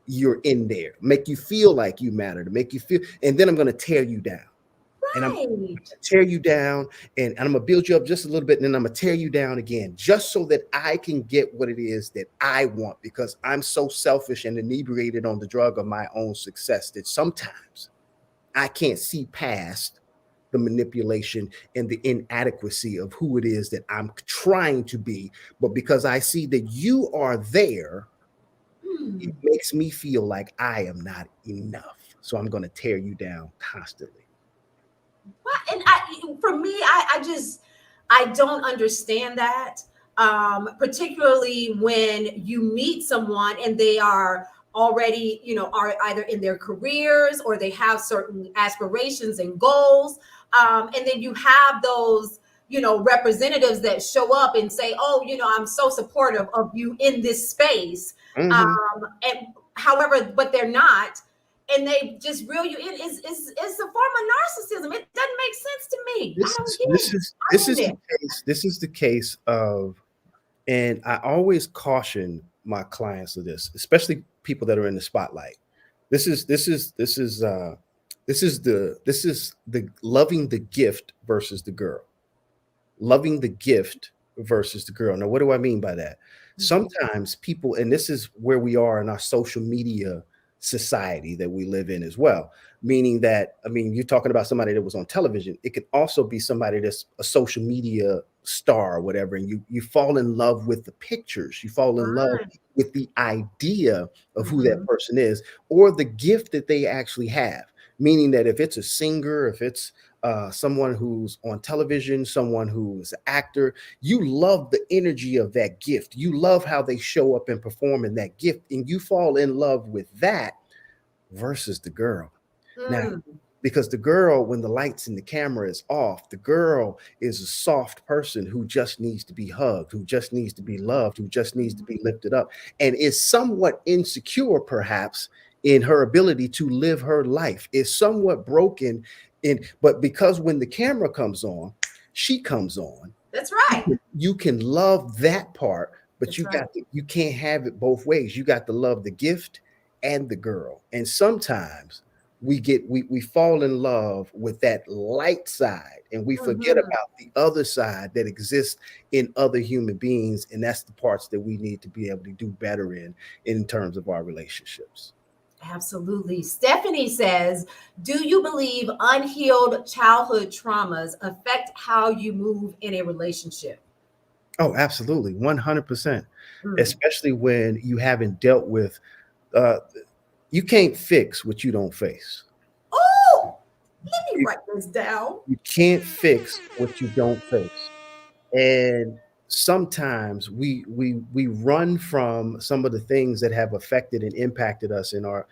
you're in there, make you feel like you matter, to make you feel, and then I'm going to tear you down. And I'm going to tear you down, and I'm going to build you up just a little bit, and then I'm going to tear you down again, just so that I can get what it is that I want, because I'm so selfish and inebriated on the drug of my own success that sometimes I can't see past the manipulation and the inadequacy of who it is that I'm trying to be. But because I see that you are there, it makes me feel like I am not enough. So I'm going to tear you down constantly. What? And for me, I don't understand that. Particularly when you meet someone and they are already, are either in their careers or they have certain aspirations and goals. And then you have those, representatives that show up and say, oh, I'm so supportive of you in this space. Mhm. And however, but they're not, and they just reel you in. Is a form of narcissism. It doesn't make sense to me. I This don't is get this it. is I've this been is the there. case. This is the case of, and I always caution my clients of this, especially people that are in the spotlight. This is the loving the gift versus the girl. Loving the gift versus the girl. Now, what do I mean by that? Mhm. Sometimes people, and this is where we are in our social media society that we live in as well. Meaning that, I mean, you're talking about somebody that was on television. It could also be somebody that's a social media star or whatever, and you fall in love with the pictures. You fall in love Right. with the idea of who that Mhm. person is, or the gift that they actually have. Meaning that if it's a singer, if it's someone who's on television, someone who's an actor, you love the energy of that gift. You love how they show up and perform in that gift, and you fall in love with that versus the girl. Now, Mm. because the girl, when the lights and the camera is off, the girl is a soft person who just needs to be hugged, who just needs to be loved, who just needs to be lifted up, and is somewhat insecure, perhaps, in her ability to live her life, is somewhat broken but because when the camera comes on, she comes on. That's right. You can love that part, but That's right. you can't have it both ways. You got to love the gift and the girl. And sometimes we fall in love with that light side and we forget Mhm. about the other side that exists in other human beings. And that's the parts that we need to be able to do better in terms of our relationships. Absolutely. Stephanie says, do you believe unhealed childhood traumas affect how you move in a relationship? Oh, absolutely. 100%. Mm. Especially when you haven't dealt with, uh, you can't fix what you don't face. Oh, let me You, write this down. you can't fix what you don't face. And sometimes we run from some of the things that have affected and impacted us in our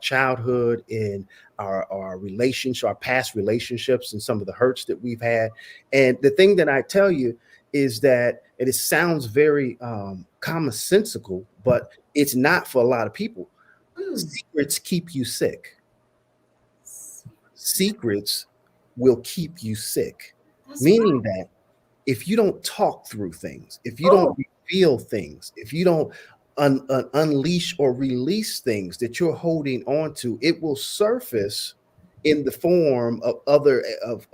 childhood, in our relationship, our past relationships, and some of the hurts that we've had. And the thing that I tell you is that, and it sounds very commonsensical, but it's not for a lot of people. Mm. Secrets keep you sick. Secrets will keep you sick, That's meaning right. that if you don't talk through things, if you don't Oh, reveal things, if you don't unleash or release things that you're holding on to, it will surface in the form of other of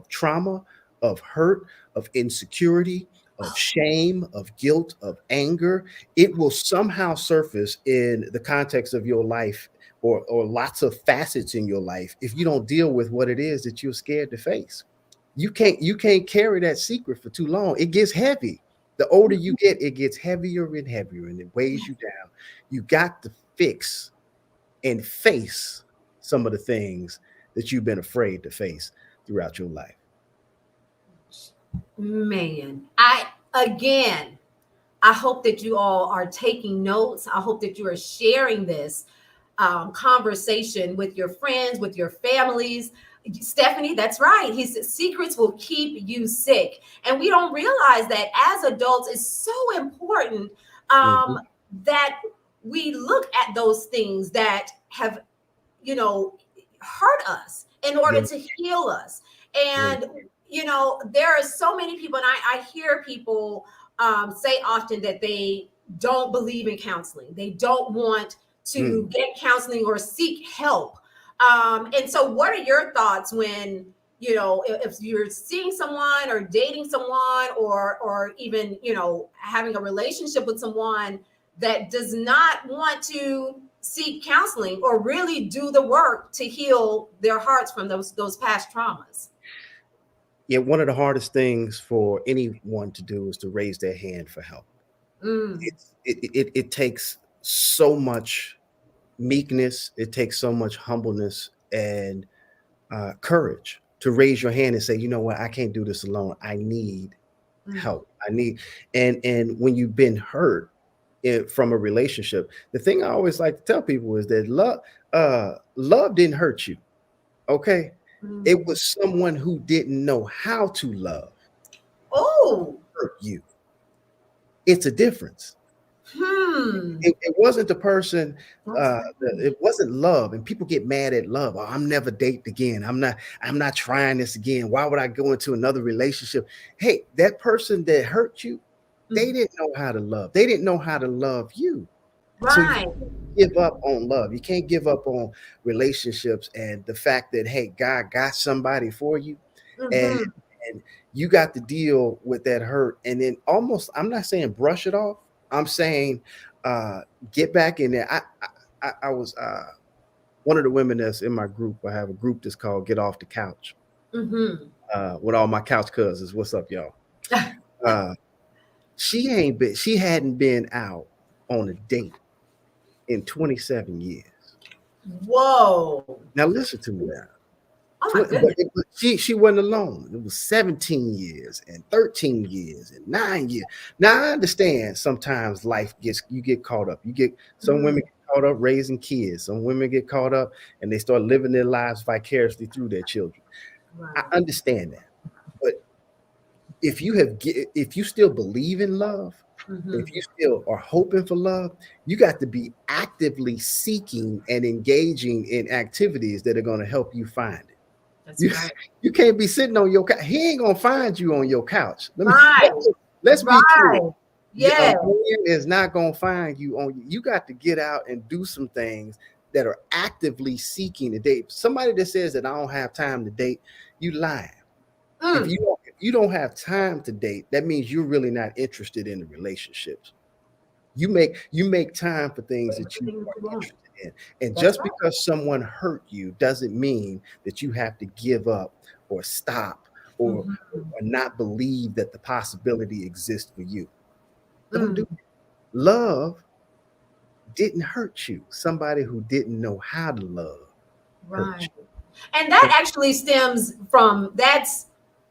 trauma, of hurt, of insecurity, of shame, of guilt, of anger. It will somehow surface in the context of your life, or lots of facets in your life, if you don't deal with what it is that you're scared to face. You can't carry that secret for too long. It gets heavy. The older you get, it gets heavier and heavier, and it weighs you down. You got to fix and face some of the things that you've been afraid to face throughout your life. man. I hope that you all are taking notes. I hope that you are sharing this conversation with your friends, with your families. Stephanie, that's right. He said secrets will keep you sick. And we don't realize that as adults, it's so important Mhm. that we look at those things that have, hurt us in order Yeah, to heal us. yeah. And, there are so many people, and I hear people say often that they don't believe in counseling. They don't want Mm. to get counseling or seek help. And so, what are your thoughts when, if you're seeing someone or dating someone, or even, having a relationship with someone that does not want to seek counseling or really do the work to heal their hearts from those past traumas? Yeah, one of the hardest things for anyone to do is to raise their hand for help. Mm. It takes so much meekness. It takes so much humbleness and courage to raise your hand and say, you know what, I can't do this alone. I need help. I need, and when you've been hurt from a relationship, the thing I always like to tell people is that love didn't hurt you. Okay. It was someone who didn't know how to love. Oh, Hurt you. It's a difference. It wasn't the person, it wasn't love. And people get mad at love. Oh, I'm never dating again. I'm not trying this again. Why would I go into another relationship? Hey, that person that hurt you, they didn't know how to love. They didn't know how to love you. So you can't give up on love. You can't give up on relationships and the fact that, hey, God got somebody for you. And you got to deal with that hurt. And then almost, I'm not saying brush it off. I'm saying get back in there. I was one of the women that's in my group. I have a group that's called Get Off the Couch with all my couch cousins. What's up, y'all? She hadn't been out on a date in 27 years. Whoa. Now listen to me now. Oh my goodness. She wasn't alone. It was 17 years and 13 years and 9 years. Now I understand sometimes you get caught up. Some women get caught up raising kids. Some women get caught up and they start living their lives vicariously through their children. I understand that. But if you still believe in love, if you still are hoping for love, you got to be actively seeking and engaging in activities that are going to help you find it. Right. You can't be sitting on your couch. He ain't gonna find you on your couch. Let's be clear. Yeah, a man is not gonna find you on. You got to get out and do some things that are actively seeking a date. Somebody that says that I don't have time to date, you lying. If you don't have time to date, that means you're really not interested in the relationships. You make time for things that you are interested in. And just because someone hurt you doesn't mean that you have to give up or stop or not believe that the possibility exists for you. Don't do it. Love didn't hurt you. Somebody who didn't know how to love. Right. And that actually stems from that's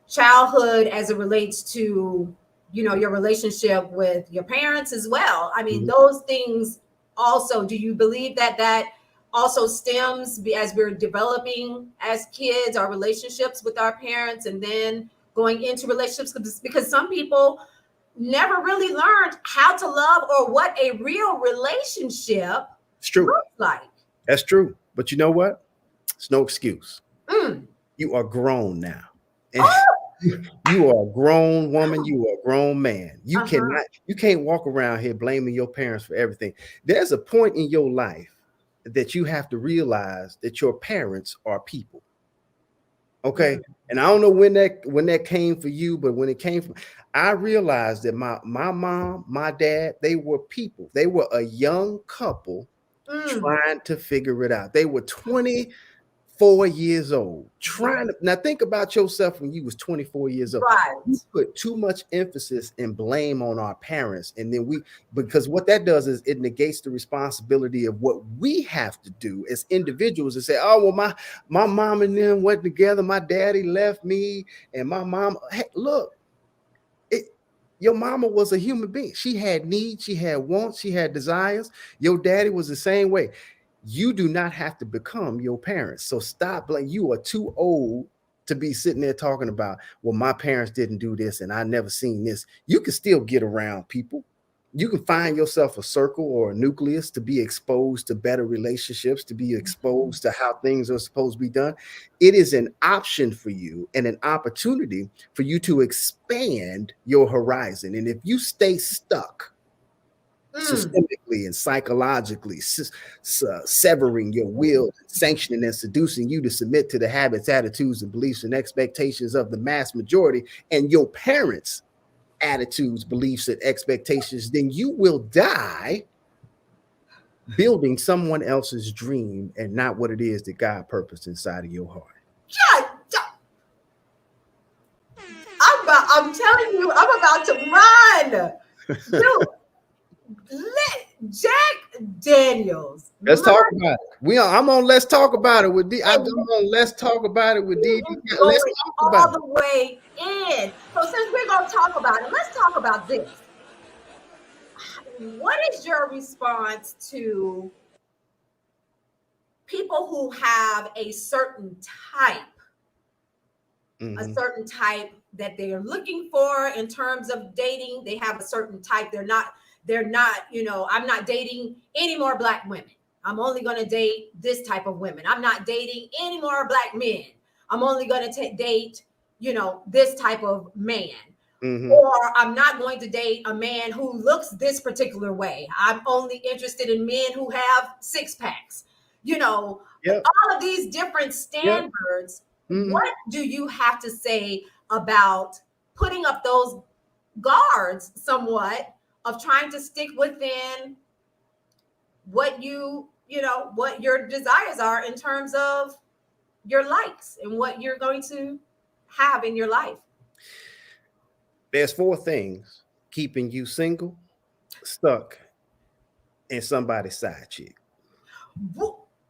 childhood as it relates to, your relationship with your parents as well. I mean, those things also, do you believe that also stems as we're developing as kids, our relationships with our parents and then going into relationships? Because some people never really learned how to love or what a real relationship looks like. That's true. But you know what? It's no excuse. You are grown now. And you are a grown woman. You are a grown man. You can't walk around here blaming your parents for everything. There's a point in your life that you have to realize that your parents are people. Okay. And I don't know when that came for you, but when it came from, I realized that my mom, my dad, they were people. They were a young couple trying to figure it out. They were 24 years old, now think about yourself when you was 24 years old. Right. We put too much emphasis and blame on our parents. And then because what that does is it negates the responsibility of what we have to do as individuals and say, oh, well, my mom and them went together. My daddy left me and my mom, hey, look, your mama was a human being. She had needs, she had wants, she had desires. Your daddy was the same way. You do not have to become your parents. So stop blaming. You are too old to be sitting there talking about, well, my parents didn't do this and I never seen this. You can still get around people. You can find yourself a circle or a nucleus to be exposed to better relationships, to be exposed to how things are supposed to be done. It is an option for you and an opportunity for you to expand your horizon. And if you stay stuck systemically and psychologically, severing your will, sanctioning and seducing you to submit to the habits, attitudes, and beliefs and expectations of the mass majority and your parents' attitudes, beliefs, and expectations, then you will die building someone else's dream and not what it is that God purposed inside of your heart. I'm telling you, I'm about to run. Dude, Jack, Daniels. Let's talk about it. I'm on Let's Talk About It with D. I'm on Let's Talk About It with DiDi. Let's Going talk all about it. the way in. So since we're going to talk about it, let's talk about this. What is your response to people who have a certain type? A certain type that they are looking for in terms of dating. They have a certain type. They're not, I'm not dating any more Black women. I'm only going to date this type of women. I'm not dating any more Black men. I'm only going to date, this type of man. Or I'm not going to date a man who looks this particular way. I'm only interested in men who have six packs. All of these different standards. What do you have to say about putting up those guards somewhat of trying to stick within what what your desires are in terms of your likes and what you're going to have in your life? There's 4 things keeping you single, stuck, and somebody's side chick.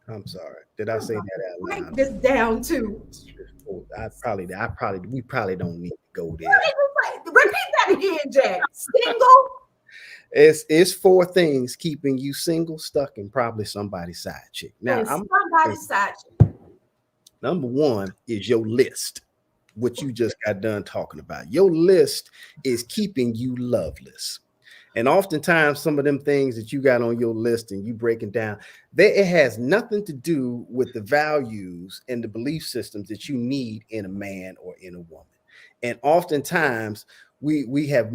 I'm sorry. Did I say that out loud? Break this down too. We probably don't need to go there. Repeat that again, Jack. Single. It's 4 things keeping you single, stuck, and probably somebody's side chick. Now, somebody's side chick. Number 1 is your list. What you just got done talking about. Your list is keeping you loveless. And oftentimes some of them things that you got on your list and you breaking down, it has nothing to do with the values and the belief systems that you need in a man or in a woman. And oftentimes we have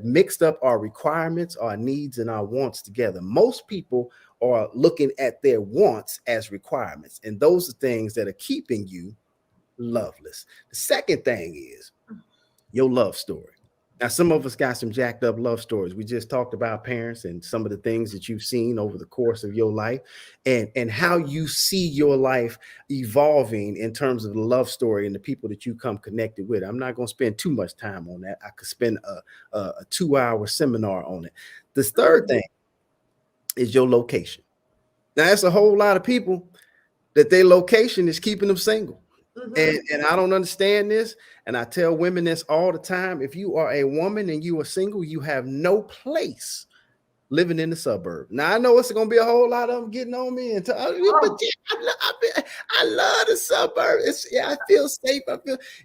mixed up our requirements, our needs, and our wants together. Most people are looking at their wants as requirements, and those are things that are keeping you loveless. The second thing is your love story. Now, some of us got some jacked up love stories. We just talked about parents and some of the things that you've seen over the course of your life and how you see your life evolving in terms of the love story and the people that you come connected with. I'm not going to spend too much time on that. I could spend a 2-hour seminar on it. The third thing is your location. Now, that's a whole lot of people that their location is keeping them single. And I don't understand this. And I tell women this all the time. If you are a woman and you are single, you have no place living in the suburb. Now, I know it's going to be a whole lot of them getting on me and but I love the suburb. I feel safe.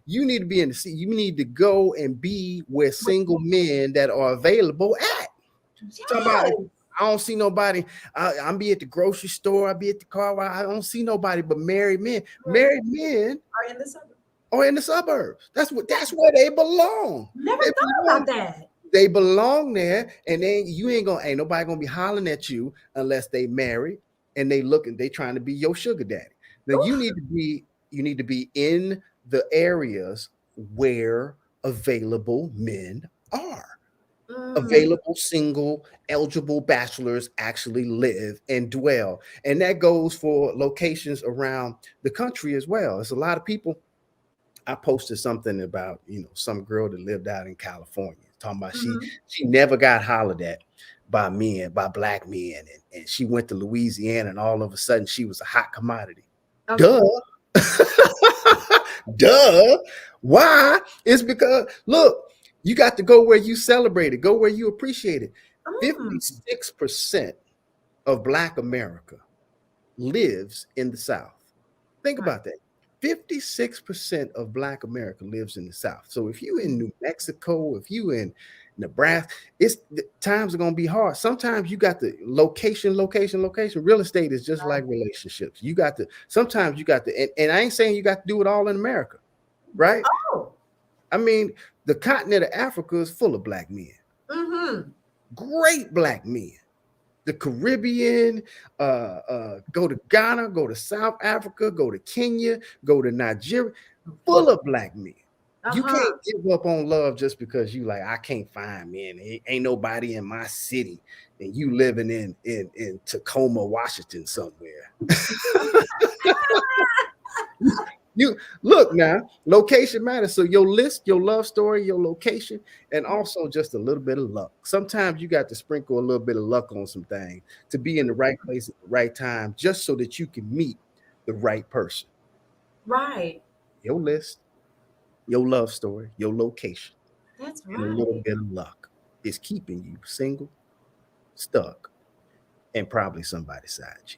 You need to be in the city. You need to go and be where single men that are available at. Somebody. I don't see nobody. I'm be at the grocery store. I be at the car wash. I don't see nobody but married men. Married men are in the suburbs. Or in the suburbs. That's where they belong. Never thought about that. They belong there, and then ain't nobody gonna be hollering at you unless they married and they trying to be your sugar daddy. Now you need to be in the areas where available men are. Available single eligible bachelors actually live and dwell, and that goes for locations around the country as well. There's a lot of people. I posted something about some girl that lived out in California talking about she never got hollered at by black men, and she went to Louisiana and all of a sudden she was a hot commodity. Okay. Duh. Why? It's because look, you got to go where you celebrate it, go where you appreciate it. 56% of Black America lives in the South. Think about that. 56% of Black America lives in the South. So if you in New Mexico, if you in Nebraska, times are going to be hard. Sometimes you got the location. Real estate is just like relationships. Sometimes you got to, and I ain't saying you got to do it all in America, right? Oh. I mean, the continent of Africa is full of Black men. Great Black men. The Caribbean, go to Ghana, go to South Africa, go to Kenya, go to Nigeria, full of Black men. You can't give up on love just because you like, I can't find men. Ain't nobody in my city, and you living in Tacoma, Washington somewhere. You look now, location matters. So your list, your love story, your location, and also just a little bit of luck. Sometimes you got to sprinkle a little bit of luck on some things to be in the right place at the right time, just so that you can meet the right person. Right. Your list, your love story, your location, That's and a little right. bit of luck is keeping you single, stuck, and probably somebody side you.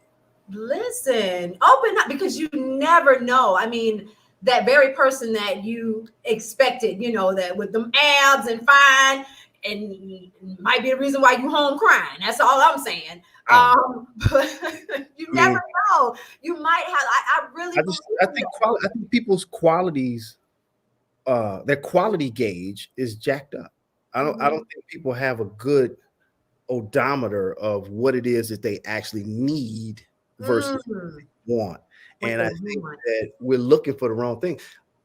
Listen, open up because you never know. I mean, that very person that you expected, that with them abs and fine, and might be the reason why you home crying. That's all I'm saying. Oh, But you I never mean, know. You might have. I really believe I think people's qualities, their quality gauge is jacked up. I that. don't think people have a good odometer of what it is that they actually need versus Mm, want. what And I they think want. that we're looking for the wrong thing.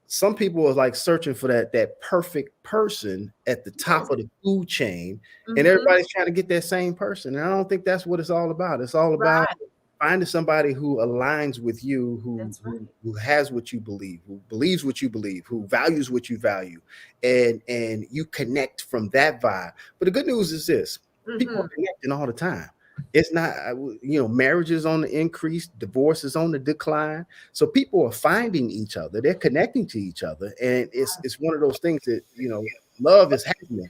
Some people are like searching for that perfect person at the top Yes. of the food chain, and Mhm. everybody's trying to get that same person. And I don't think that's what it's all about. It's all about Right. finding somebody who aligns with you, That's right. who has what you believe, who believes what you believe, who values what you value, and you connect from that vibe. But the good news is this: people Mhm. are connecting all the time. It's not, marriage is on the increase, divorce is on the decline. So people are finding each other, they're connecting to each other, and it's one of those things that love is happening.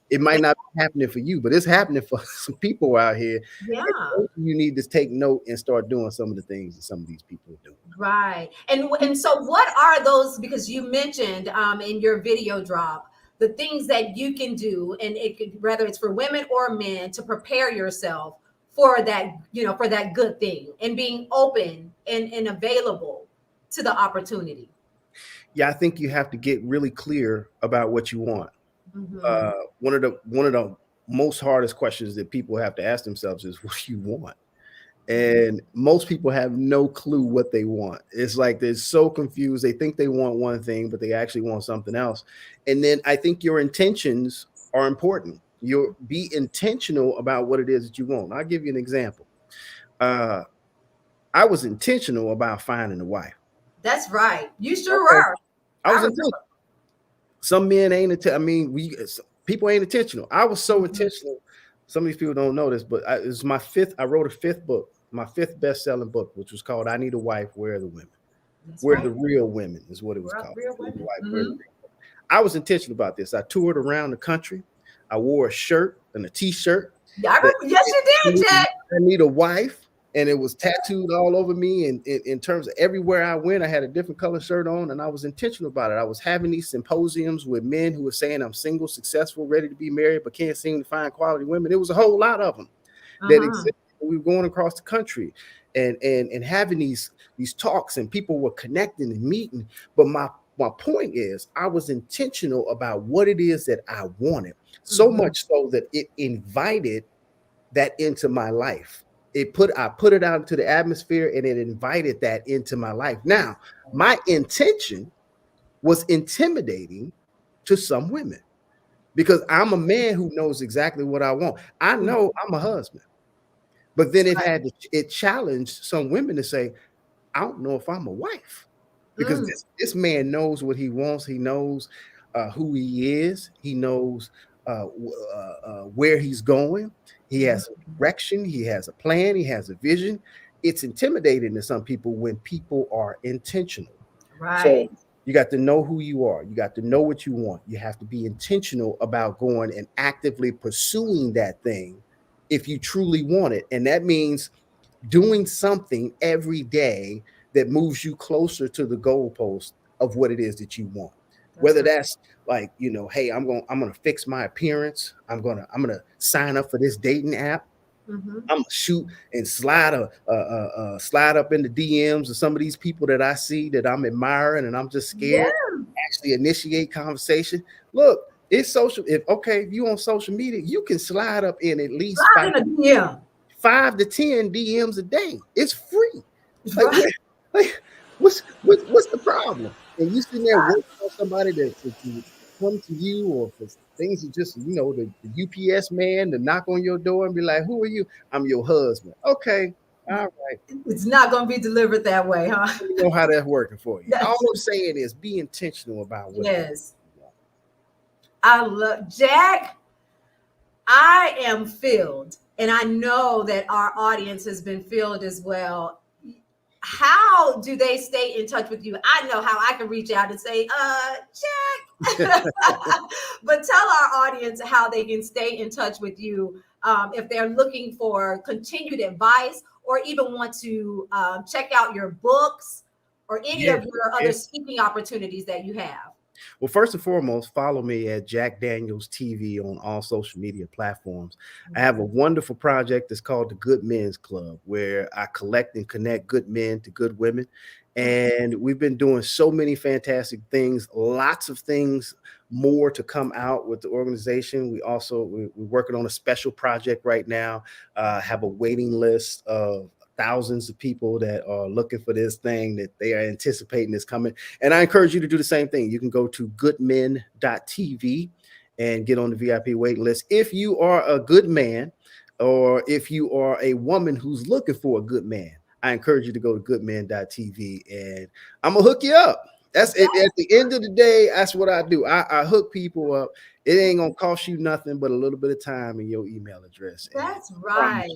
It might not be happening for you, but it's happening for some people out here. And Yeah. you need to take note and start doing some of the things that some of these people are doing. Right. And so what are those, because you mentioned in your video drop the things that you can do, and it could, whether it's for women or men, to prepare yourself for that, for that good thing, and being open and available to the opportunity. Yeah, I think you have to get really clear about what you want. Hmm. One of the most hardest questions that people have to ask themselves is, what do you want? And most people have no clue what they want. It's like they're so confused. They think they want one thing, but they actually want something else. And then I think your intentions are important. You be intentional about what it is that you want. I'll give you an example. Uh, I was intentional about finding a wife. That's right. You sure Okay, are. I I was remember. intentional. Some men ain't. I mean, people ain't intentional. I was so Mhm. intentional. Some of these people don't know this, but it's my fifth. I wrote a fifth book, my fifth best-selling book, which was called "I Need a Wife. Where are the Women? That's Where are right. the real women?" Is what it was We're called. real I Need a women. Wife. Where are the Hmm. real women? I was intentional about this. I toured around the country. I wore a shirt and a T-shirt Yeah, I that remember. Yes, you did, Jack. I need a wife, and it was tattooed all over me. And in terms of everywhere I went, I had a different color shirt on, and I was intentional about it. I was having these symposiums with men who were saying, I'm single, successful, ready to be married, but can't seem to find quality women. There was a whole lot of them that Uh-huh. existed. We were going across the country and having these talks, and people were connecting and meeting. But my point is, I was intentional about what it is that I wanted, so Hmm. much so that it invited that into my life. I put it out into the atmosphere, and it invited that into my life. Now, my intention was intimidating to some women because I'm a man who knows exactly what I want. I know I'm a husband, but then it challenged some women to say, I don't know if I'm a wife, because Mm. this man knows what he wants. He knows who he is. He knows where he's going. He has a direction. He has a plan. He has a vision. It's intimidating to some people when people are intentional. So Right. you got to know who you are. You got to know what you want. You have to be intentional about going and actively pursuing that thing if you truly want it. And that means doing something every day that moves you closer to the goalpost of what it is that you want. That's Whether right. that's like, hey, I'm gonna fix my appearance. I'm gonna sign up for this dating app. Hmm. I'm gonna shoot and slide up in the DMs of some of these people that I see that I'm admiring, and I'm just Yeah. scared to actually initiate conversation. Look, it's social. If you on social media, you can slide up in at least Live in a DM. 5 to 10 DMs a day. It's free. Like, Right. like what's the problem? And you sitting there waiting for somebody to come to you, or for things to just, the UPS man to knock on your door and be like, who are you? I'm your husband. Okay. All right. It's not going to be delivered that way, huh? Let me know how that's working for you. That's- All I'm saying is be intentional about what. Yes. I love Jack. I am filled, and I know that our audience has been filled as well. How do they stay in touch with you? I know how I can reach out and say, Jack. But tell our audience how they can stay in touch with you if they're looking for continued advice or even want to check out your books or any of your other speaking opportunities that you have. Well, first and foremost, follow me at Jack Daniels TV on all social media platforms. I have a wonderful project that's called the Good Men's Club, where I collect and connect good men to good women. And we've been doing so many fantastic things, lots of things more to come out with the organization. We're working on a special project right now, have a waiting list of thousands of people that are looking for this thing that they are anticipating is coming. And I encourage you to do the same thing. You can go to goodmen.tv and get on the VIP waiting list. If you are a good man, or if you are a woman who's looking for a good man, I encourage you to go to goodmen.tv and I'm gonna hook you up. That's it. At the end of the day, that's what I do. I hook people up. It ain't gonna cost you nothing but a little bit of time and your email address. That's right.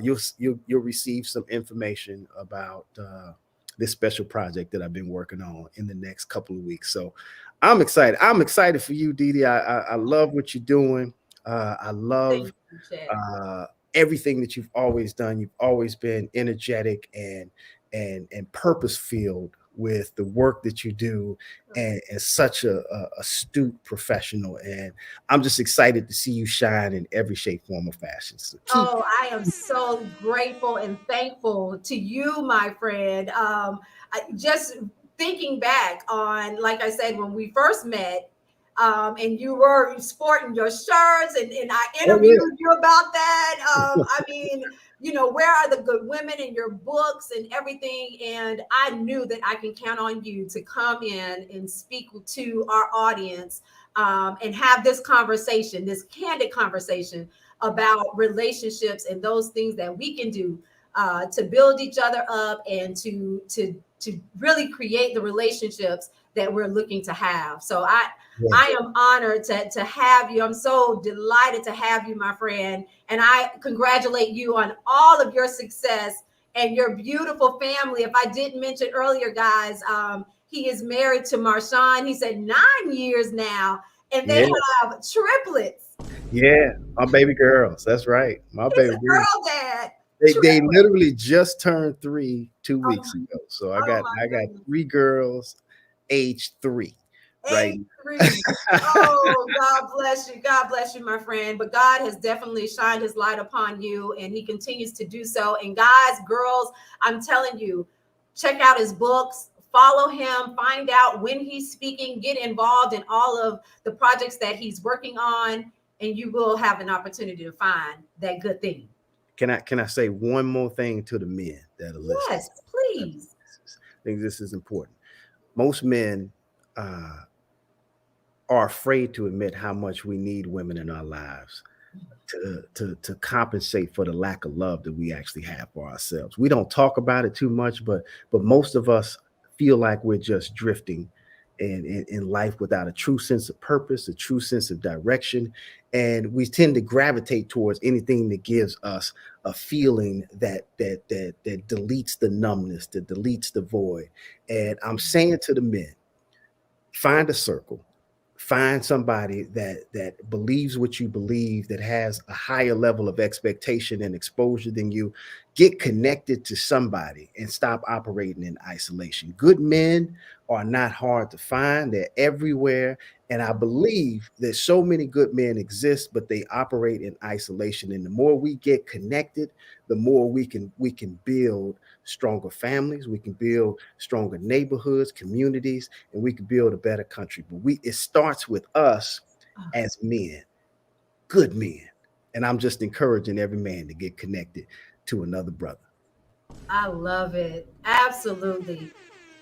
You'll receive some information about this special project that I've been working on in the next couple of weeks. So I'm excited. I'm excited for you, DiDi. I love what you're doing. I love everything that you've always done. You've always been energetic and purpose-filled with the work that you do, and such a astute professional. And I'm just excited to see you shine in every shape, form, or fashion. So I am so grateful and thankful to you, my friend. Just thinking back on, like I said, when we first met, and you were sporting your shirts, and I interviewed you about that. I mean, you know, where are the good women in your books and everything? And I knew that I can count on you to come in and speak to our audience and have this conversation, this candid conversation about relationships and those things that we can do to build each other up and to really create the relationships that we're looking to have. So I am honored to have you. I'm so delighted to have you, my friend. And I congratulate you on all of your success and your beautiful family. If I didn't mention earlier, guys, he is married to Marshawn. He said 9 years now, and they have triplets. Yeah, my baby girls. That's right. My baby girl dad. They literally just turned 3 2 weeks ago. So I got 3 girls, age 3. Right. Oh, God bless you. God bless you, my friend. But God has definitely shined his light upon you, and he continues to do so. And guys, girls, I'm telling you, check out his books, follow him, find out when he's speaking, get involved in all of the projects that he's working on, and you will have an opportunity to find that good thing. Can I say one more thing to the men that are listening? Yes, please. I think this is important. Most men are afraid to admit how much we need women in our lives to compensate for the lack of love that we actually have for ourselves. We don't talk about it too much, but most of us feel like we're just drifting in life without a true sense of purpose, a true sense of direction. And we tend to gravitate towards anything that gives us a feeling that deletes the numbness, that deletes the void. And I'm saying to the men, find a circle. Find somebody that believes what you believe, that has a higher level of expectation and exposure than you. Get connected to somebody and stop operating in isolation. Good men are not hard to find. They're everywhere. And I believe that so many good men exist, but they operate in isolation. And the more we get connected, the more we can build stronger families, we can build stronger neighborhoods, communities, and we can build a better country. But it starts with us as men, good men. And I'm just encouraging every man to get connected to another brother. I love it. Absolutely.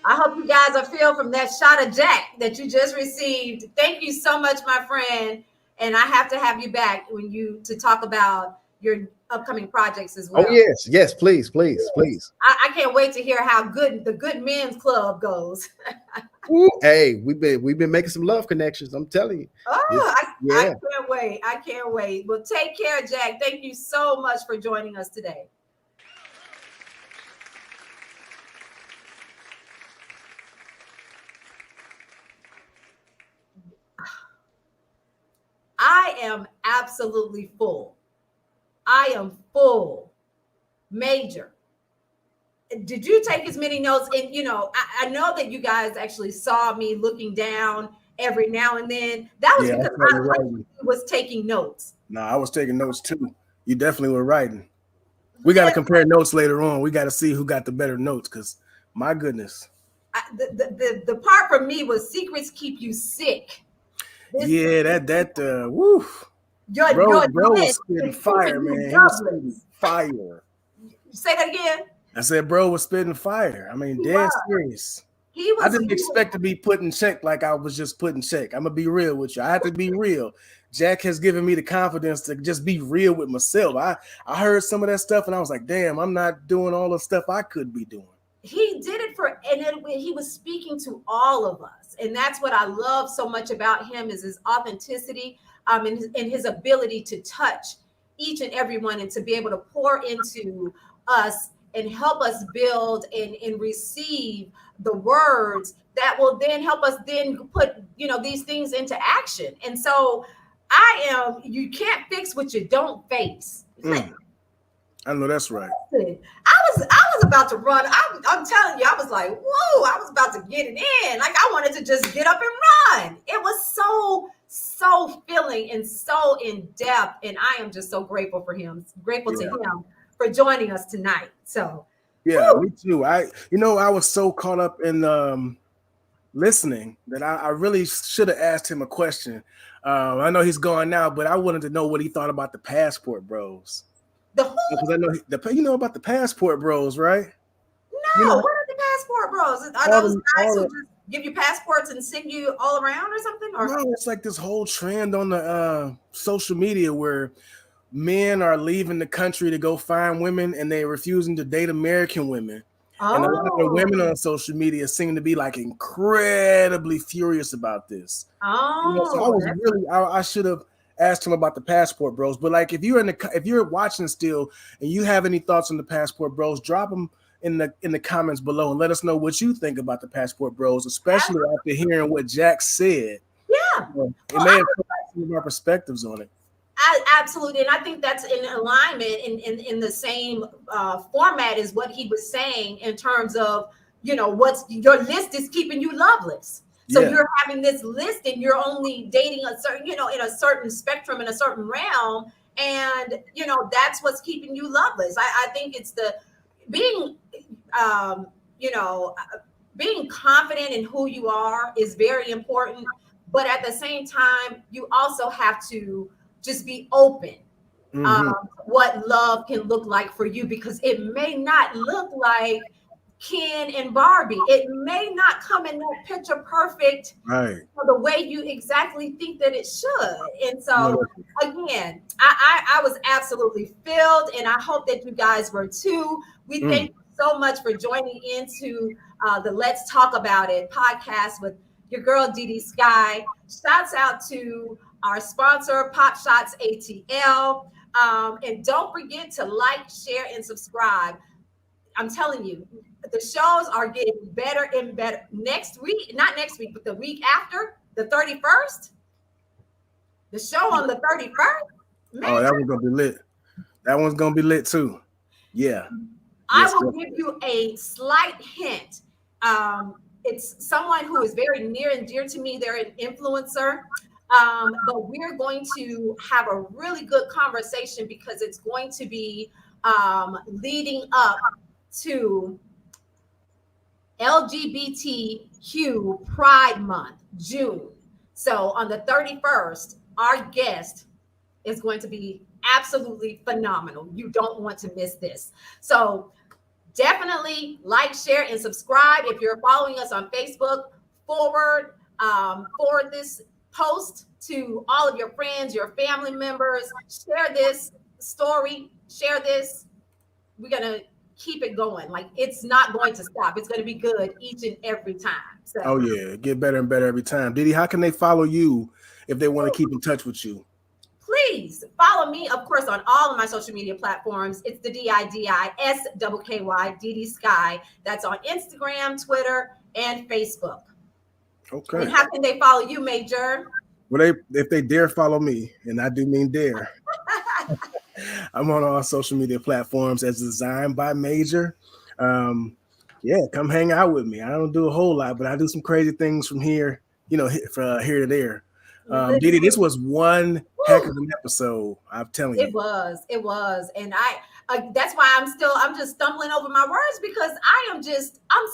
I hope you guys are filled from that shot of Jack that you just received. Thank you so much, my friend. And I have to have you back to talk about your upcoming projects as well. Oh yes, please. I can't wait to hear how good the Good Men's Club goes. Ooh, hey, we've been making some love connections. I'm telling you. Oh, I can't wait. I can't wait. Well, take care, Jack. Thank you so much for joining us today. I am absolutely full. I am full. Maejor. Did you take as many notes? And I know that you guys actually saw me looking down every now and then. That was because I was taking notes. No, I was taking notes too. You definitely were writing. We got to compare notes later on. We got to see who got the better notes, because my goodness. The part for me was secrets keep you sick. Woo. Bro was spitting fire, man. He was spitting fire. Say that again. I said, bro was spitting fire. I mean, dead serious. I didn't expect to be put in check like I was just put in check. I'm going to be real with you. I had to be real. Jack has given me the confidence to just be real with myself. I heard some of that stuff and I was like, damn, I'm not doing all the stuff I could be doing. He did it he was speaking to all of us. And that's what I love so much about him, is his authenticity, and his ability to touch each and every one, and to be able to pour into us and help us build and receive the words that will then help us then put, these things into action. And so you can't fix what you don't face. I know that's right. I was about to run. I'm telling you, I was like, whoa, I was about to get it in. Like, I wanted to just get up and run. It was so filling and so in depth. And I am just so grateful for him. Grateful to him for joining us tonight. So yeah, me too. I was so caught up in listening that I really should have asked him a question. I know he's gone now, but I wanted to know what he thought about the Passport Bros. Because I know you know about the Passport Bros, right? No, what are the Passport Bros? Are those guys who just give you passports and send you all around or something? Or no, it's like this whole trend on the social media where men are leaving the country to go find women and they're refusing to date American women. And a lot of the women on social media seem to be like incredibly furious about this. So I should have asked him about the Passport Bros. But like, if you're watching still and you have any thoughts on the Passport Bros, drop them in the comments below and let us know what you think about the Passport Bros, especially after hearing what Jack said. Yeah, it may have put some of our perspectives on it. Absolutely, and I think that's in alignment in the same format as what he was saying, in terms of what's your list is keeping you loveless. So you're having this list and you're only dating a certain, in a certain spectrum, in a certain realm, and that's what's keeping you loveless. I think it's the being being confident in who you are is very important, but at the same time, you also have to just be open. What love can look like for you, because it may not look like Ken and Barbie. It may not come in that picture perfect, right, the way you exactly think that it should. And so again, I was absolutely filled, and I hope that you guys were too. We thank you so much for joining into the Let's Talk About It podcast with your girl DiDi Skky. Shouts out to our sponsor, PopShots ATL. And don't forget to like, share, and subscribe. I'm telling you, the shows are getting better and better. Next week, not next week, but the week after, the 31st, the show on the 31st. Man, that one's going to be lit. That one's going to be lit too. Yeah. I will give you a slight hint. It's someone who is very near and dear to me. They're an influencer. But we're going to have a really good conversation, because it's going to be leading up to LGBTQ Pride Month, June. So on the 31st, our guest is going to be absolutely phenomenal. You don't want to miss this. So definitely like, share, and subscribe. If you're following us on Facebook, forward this post to all of your friends, your family members. Share this story, share this. We're gonna keep it going. Like it's not going to stop. It's going to be good each and every time. So, oh yeah, get better and better every time. DiDi, how can they follow you if they want to keep in touch with you? please follow me, of course, on all of my social media platforms. It's the DiDi Skky, DiDi Skky. That's on Instagram, Twitter, and Facebook. Okay. And how can they follow you, Maejor? Well, if they dare follow me, and I do mean dare, I'm on all social media platforms as Designed by Maejor. Yeah, come hang out with me. I don't do a whole lot, but I do some crazy things from here, from here to there. DiDi, this was one heck of an episode. I'm telling you. It was. And that's why I'm just stumbling over my words because I'm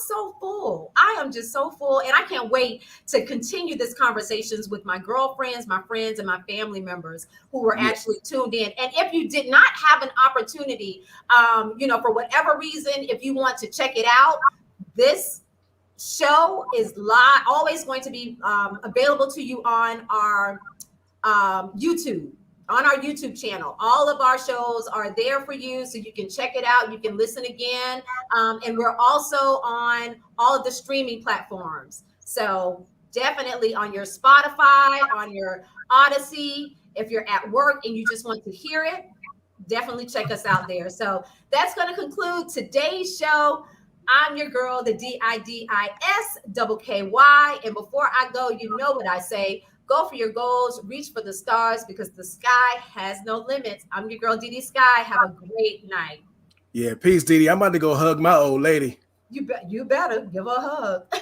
so full. I am just so full. And I can't wait to continue this conversations with my girlfriends, my friends, and my family members who were actually tuned in. And if you did not have an opportunity, for whatever reason, if you want to check it out, this show is live, always going to be available to you on our YouTube. On our YouTube channel, all of our shows are there for you, so you can check it out. You can listen again, and we're also on all of the streaming platforms. So definitely on your Spotify, on your Odyssey. If you're at work and you just want to hear it, definitely check us out there. So that's going to conclude today's show. I'm your girl, the DiDi Skky, and before I go, you know what I say. Go for your goals, reach for the stars because the sky has no limits. I'm your girl, DiDi Skky. Have a great night. Yeah, peace, DiDi. I'm about to go hug my old lady. You better give her a hug.